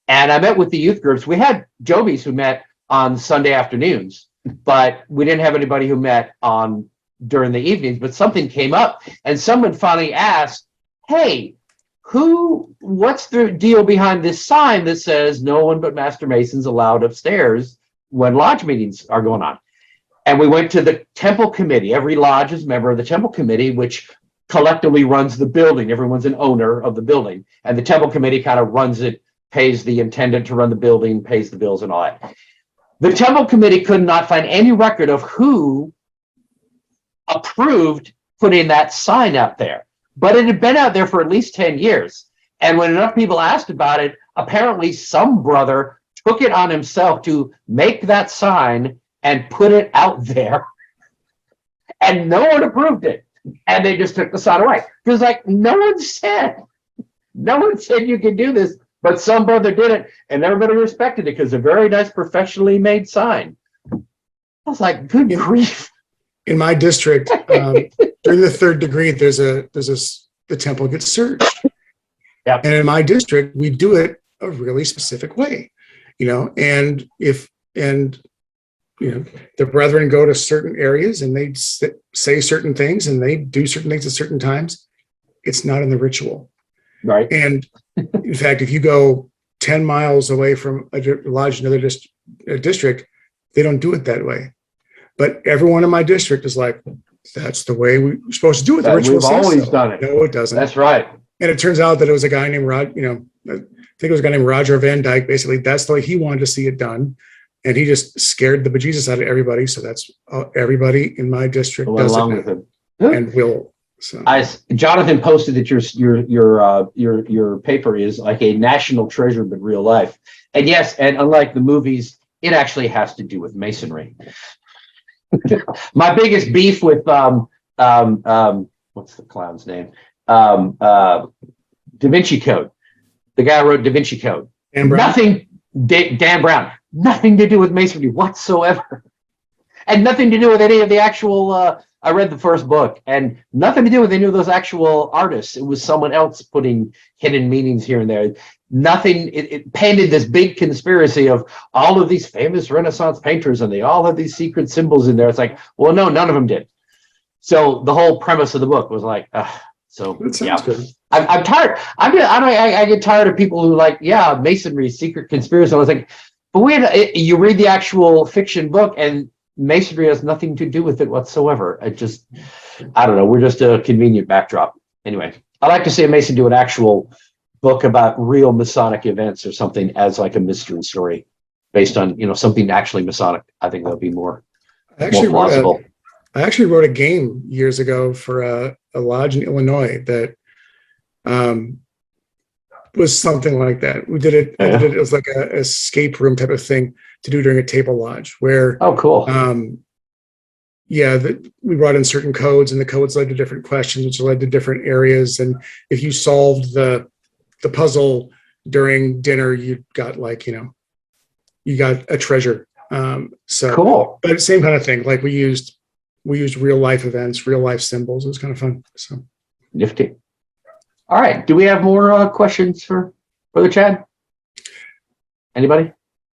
And I met with the youth groups. We had Jobies who met on Sunday afternoons, but we didn't have anybody who met during the evenings. But something came up, and someone finally asked, hey, what's the deal behind this sign that says no one but Master Masons allowed upstairs when lodge meetings are going on? And we went to the temple committee. Every lodge is a member of the temple committee, which collectively runs the building. Everyone's an owner of the building. And the temple committee kind of runs it, pays the intendant to run the building, pays the bills and all that. The temple committee could not find any record of who approved putting that sign out there. But it had been out there for at least 10 years. And when enough people asked about it, apparently some brother took it on himself to make that sign and put it out there. And no one approved it. And they just took the sign away. Because no one said you could do this, but some brother did it, and everybody respected it because it's a very nice professionally made sign. I was like, good grief. In my district, during the third degree, the temple gets searched. Yep. And in my district, we do it a really specific way, and the brethren go to certain areas and they say certain things and they do certain things at certain times. It's not in the ritual. Right. And in fact, if you go 10 miles away from a lodge in another district, they don't do it that way. But everyone in my district is like, that's the way we're supposed to do it. The ritual We've always done it. No, it doesn't. That's right. And it turns out that it was a guy named I think it was a guy named Roger Van Dyke. Basically, that's the way he wanted to see it done. And he just scared the bejesus out of everybody. So that's everybody in my district does along it with him. and will. So Jonathan posted that your paper is like a national treasure, but real life. And yes, and unlike the movies, it actually has to do with Masonry. My biggest beef with what's the clown's name? Da Vinci Code. The guy who wrote Da Vinci Code. Dan Brown. Nothing to do with Masonry whatsoever. And nothing to do with any of the actual I read the first book, and nothing to do with any of those actual artists. It was someone else putting hidden meanings here and there. Nothing. It painted this big conspiracy of all of these famous Renaissance painters, and they all have these secret symbols in there. It's like, well, no, none of them did. So the whole premise of the book was like, yeah. good. I'm tired. I get tired of people who Masonry, secret conspiracy. I was like, but you read the actual fiction book, and Masonry has nothing to do with it whatsoever. I don't know. We're just a convenient backdrop. Anyway, I like to see a Mason do an actual book about real Masonic events or something as like a mystery story based on, something actually Masonic. I think that would be more plausible. I actually wrote a game years ago for a lodge in Illinois that was something like that. We did it. I did it. It was like a escape room type of thing to do during a table lodge where. Oh, cool. We brought in certain codes, and the codes led to different questions, which led to different areas. And if you solved the puzzle during dinner, you got you got a treasure. So cool. But same kind of thing. Like we used real life events, real life symbols. It was kind of fun. So nifty. All right. Do we have more questions for Brother Chad? Anybody?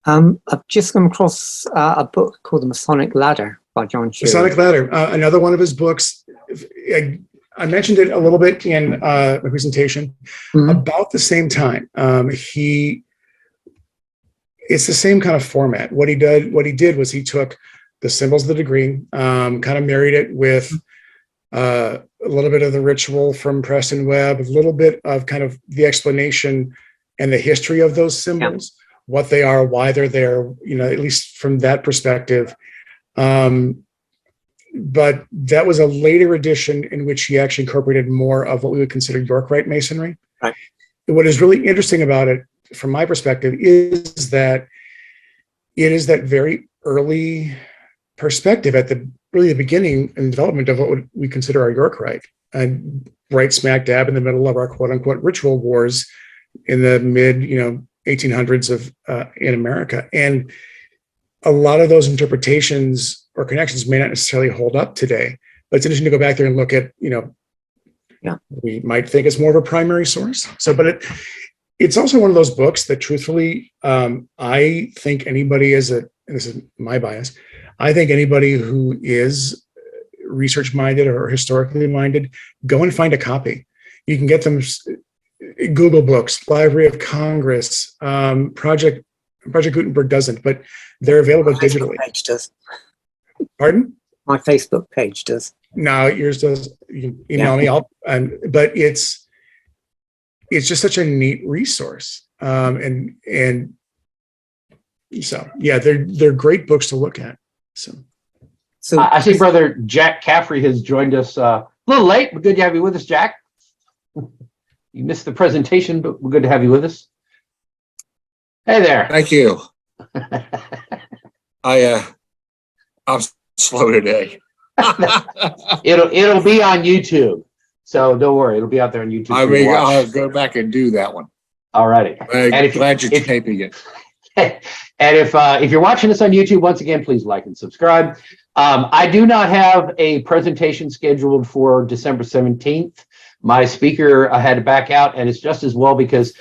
I've just come across a book called The Masonic Ladder by John Sherer. Masonic Ladder, another one of his books. I mentioned it a little bit in my presentation. About the same time. It's the same kind of format. What he did was he took the symbols of the degree, kind of married it with a little bit of the ritual from Preston Webb, a little bit of kind of the explanation and the history of those symbols, what they are, why they're there, at least from that perspective. But that was a later edition in which he actually incorporated more of what we would consider York Rite Masonry. Right. What is really interesting about it, from my perspective, is that it is that very early perspective at the beginning and development of what we consider our York Rite, and right smack dab in the middle of our quote unquote ritual wars in the mid 1800s in America. And a lot of those interpretations or connections may not necessarily hold up today, but it's interesting to go back there and look at, we might think it's more of a primary source. So, but it's also one of those books that truthfully, I think anybody and this is my bias, I think anybody who is research minded or historically minded, go and find a copy. You can get them Google Books, Library of Congress, Project Gutenberg doesn't, but they're available digitally. Page does. Pardon? My Facebook page does. No, yours does. You can email me. But it's just such a neat resource. And so they're great books to look at. So I see Brother Jack Caffrey has joined us a little late, but good to have you with us, Jack. You missed the presentation, but we're good to have you with us. Hey there. Thank you. I'm slow today. It'll be on YouTube, so don't worry. It'll be out there on YouTube. I'll go back and do that one. All righty. I'm glad you're taping it. And if you're watching this on YouTube, once again, please like and subscribe. I do not have a presentation scheduled for December 17th. My speaker had to back out, and it's just as well because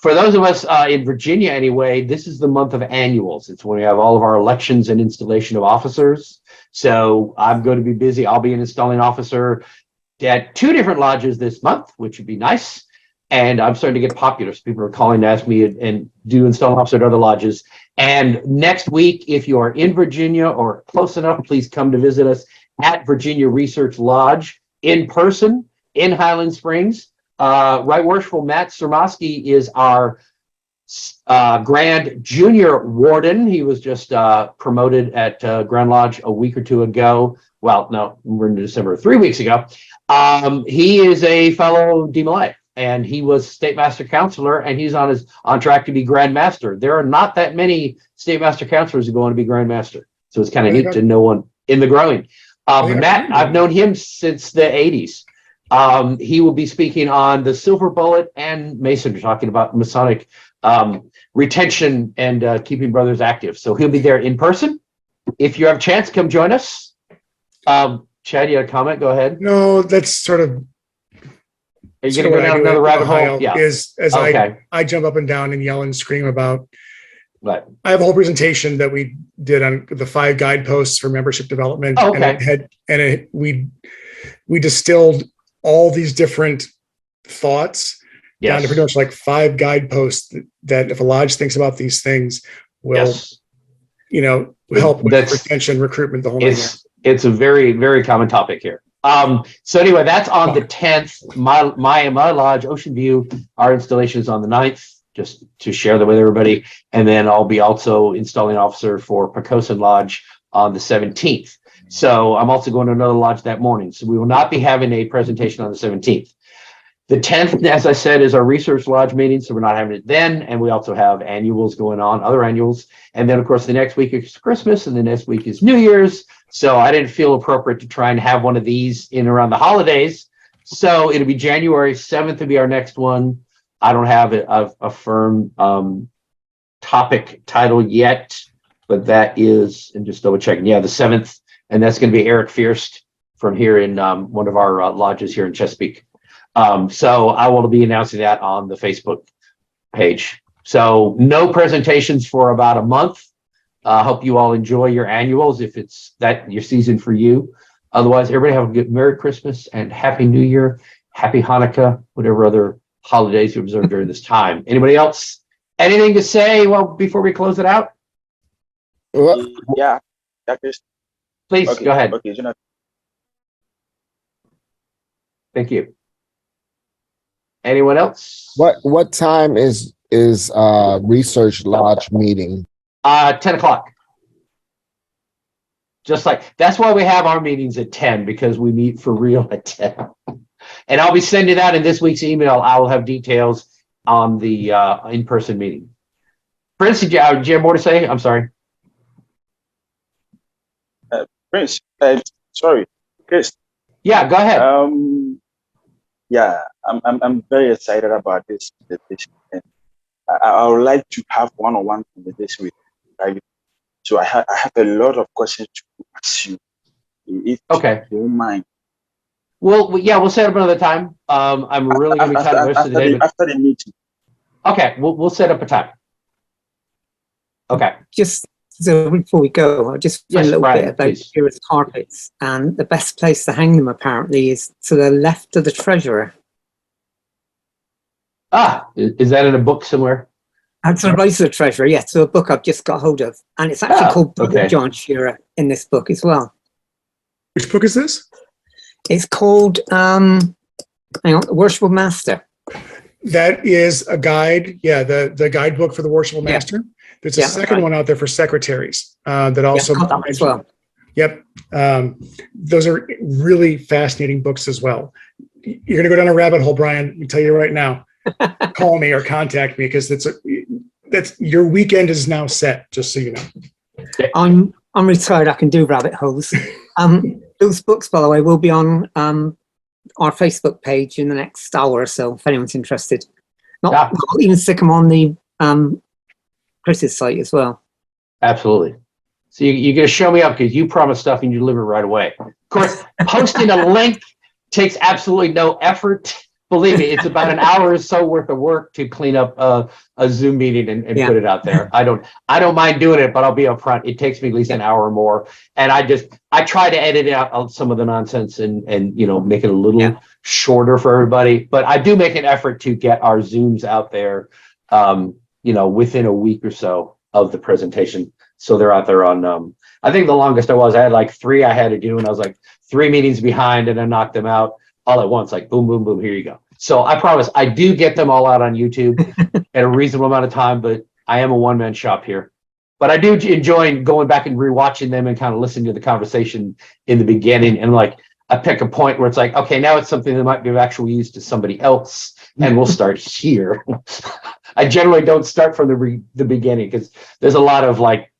for those of us in Virginia anyway, this is the month of annuals. It's when we have all of our elections and installation of officers. So I'm going to be busy. I'll be an installing officer at 2 different lodges this month, which would be nice. And I'm starting to get popular. So people are calling to ask me and do installing officer at other lodges. And next week, if you are in Virginia or close enough, please come to visit us at Virginia Research Lodge in person in Highland Springs. Right Worshipful Matt Sermosky is our Grand Junior Warden. He was just promoted at Grand Lodge a week or 2 ago. Well, no, we're in December, 3 weeks ago. He is a fellow DMLA, and he was State Master Counselor, and he's on track to be Grand Master. There are not that many State Master Counselors who go on to be Grand Master, so it's kind of neat to know one in the growing. Matt, I've known him since the 80s. He will be speaking on the Silver Bullet and Masonry, talking about Masonic retention and keeping brothers active. So he'll be there in person. If you have a chance, come join us. Chad, you had a comment? Go ahead. No, that's sort of. Are you going to go down another rabbit hole? Yeah. I jump up and down and yell and scream about. Right. I have a whole presentation that we did on the 5 guideposts for membership development. Oh, okay. We distilled all these different thoughts down to pretty much like 5 guideposts that if a lodge thinks about these things will, help with That's retention, recruitment, the whole nine yards. It's a very, very common topic here. So anyway, that's on the 10th. My lodge, Ocean View, our installation is on the 9th, just to share that with everybody. And then I'll be also installing officer for Pocosin Lodge on the 17th. So I'm also going to another lodge that morning. So we will not be having a presentation on the 17th. The 10th, as I said, is our research lodge meeting, so we're not having it then. And we also have annuals going on, other annuals. And then, of course, the next week is Christmas, and the next week is New Year's. So I didn't feel appropriate to try and have one of these in around the holidays. So it'll be January 7th to be our next one. I don't have a firm topic title yet, but that is, and just double checking, yeah, the 7th. And that's going to be Eric Fierst from here in one of our lodges here in Chesapeake. So I will be announcing that on the Facebook page. So no presentations for about a month. Hope you all enjoy your annuals if it's that your season for you. Otherwise, everybody have a good Merry Christmas and Happy New Year, Happy Hanukkah, whatever other holidays you observe during this time. Anybody else? Anything to say before we close it out? Yeah, Chris. Please Okay, go ahead. Okay, Jonathan. Thank you. Anyone else? What time is research lodge meeting? 10 o'clock. Just like, that's why we have our meetings at 10, because we meet for real at 10. And I'll be sending out in this week's email. I will have details on the in-person meeting. Prince, did you have more to say? I'm sorry. Prince, sorry, Chris. Yeah, go ahead. Yeah, I'm very excited about this. I would like to have one-on-one conversation with you, right? So I have a lot of questions to ask you, if okay, you don't mind. Well, yeah, we'll set up another time. I'm really going to be tired the rest of the day. After the meeting. Okay, we'll set up a time. Okay. Just so before we go, I just find a little bit about Shearer's carpets, and the best place to hang them apparently is to the left of the treasurer. Ah, is that in a book somewhere? And to the right of the treasurer, yes, to a book I've just got hold of, and it's actually called John Sherer in this book as well. Which book is this? It's called hang on, The Worshipful Master. That is a guide, yeah, the guidebook for the Worshipful Master. There's a second one out there for secretaries that also as well. Yep. Those are really fascinating books as well. You're going to go down a rabbit hole, Brian. Let me tell you right now. Call me or contact me, because that's your weekend is now set, just so you know. I'm retired. I can do rabbit holes. Those books, by the way, will be on our Facebook page in the next hour or so, if anyone's interested. I'll even stick them on the Chris's site as well. Absolutely. So you're going to show me up, because you promise stuff and you deliver right away. Of course, posting a link takes absolutely no effort. Believe me, it's about an hour or so worth of work to clean up a Zoom meeting and put it out there. I don't mind doing it, but I'll be upfront. It takes me at least an hour or more, and I try to edit out some of the nonsense and make it a little shorter for everybody. But I do make an effort to get our Zooms out there, within a week or so of the presentation, so they're out there on. I think the longest I had like 3 I had to do, and I was like 3 meetings behind, and I knocked them out all at once, like boom, boom, boom, here you go. So I promise I do get them all out on YouTube at a reasonable amount of time, but I am a one-man shop here. But I do enjoy going back and rewatching them and kind of listening to the conversation in the beginning. And like, I pick a point where it's like, okay, now it's something that might be of actual use to somebody else, and we'll start here. I generally don't start from the beginning, because there's a lot of like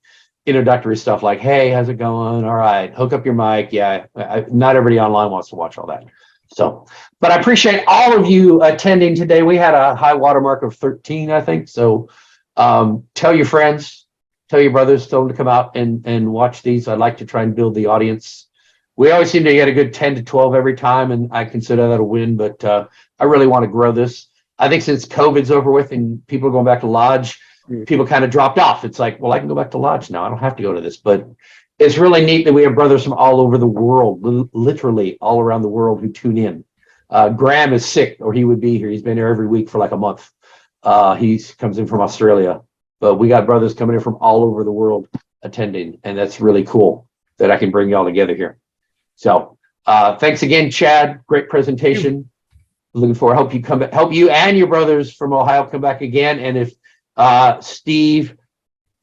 introductory stuff like, hey, how's it going? All right, hook up your mic. Yeah, not everybody online wants to watch all that. So, but I appreciate all of you attending today. We had a high watermark of 13, I think. So tell your friends, tell your brothers, tell them to come out and watch these. I'd like to try and build the audience. We always seem to get a good 10 to 12 every time, and I consider that a win, but I really want to grow this. I think since COVID's over with and people are going back to lodge, people kind of dropped off. It's like, well, I can go back to lodge now. I don't have to go to this, but it's really neat that we have brothers from all over the world, literally all around the world, who tune in. Graham is sick, or he would be here. He's been here every week for like a month. He comes in from Australia, but we got brothers coming in from all over the world attending, and that's really cool that I can bring y'all together here. So thanks again, Chad. Great presentation. Looking forward. Help you and your brothers from Ohio come back again. And if Steve,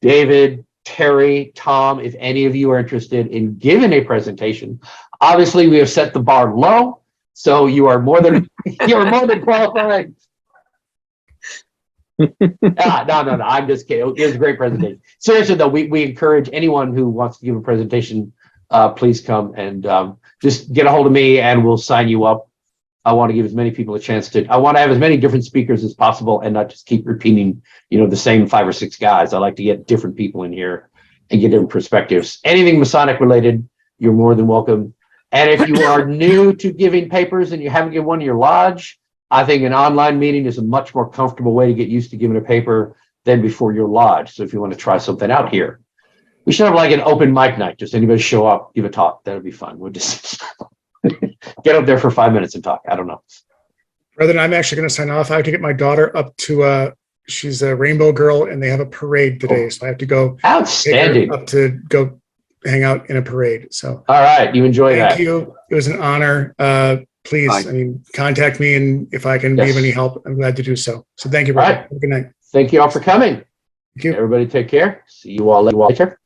David, Terry, Tom, if any of you are interested in giving a presentation, obviously we have set the bar low, so you are more than qualified. No, I'm just kidding. It was a great presentation. Seriously though, we encourage anyone who wants to give a presentation, please come and just get a hold of me and we'll sign you up. I want to give as many people a chance to, I want to have as many different speakers as possible and not just keep repeating, the same 5 or 6 guys. I like to get different people in here and get different perspectives. Anything Masonic related, you're more than welcome. And if you are new to giving papers and you haven't given one in your lodge, I think an online meeting is a much more comfortable way to get used to giving a paper than before your lodge. So if you want to try something out here, we should have like an open mic night. Just anybody show up, give a talk. That would be fun. We'll just get up there for 5 minutes and talk. I don't know. Brethren, I'm actually going to sign off. I have to get my daughter up to, she's a Rainbow Girl and they have a parade today. So I have to go outstanding up to go hang out in a parade. So, all right. You enjoy that. Thank you. It was an honor. Please, Bye. contact me. And if I can be of any help, I'm glad to do so. So thank you, brother. All right. Have a good night. Thank you all for coming. Thank you. Everybody take care. See you all later.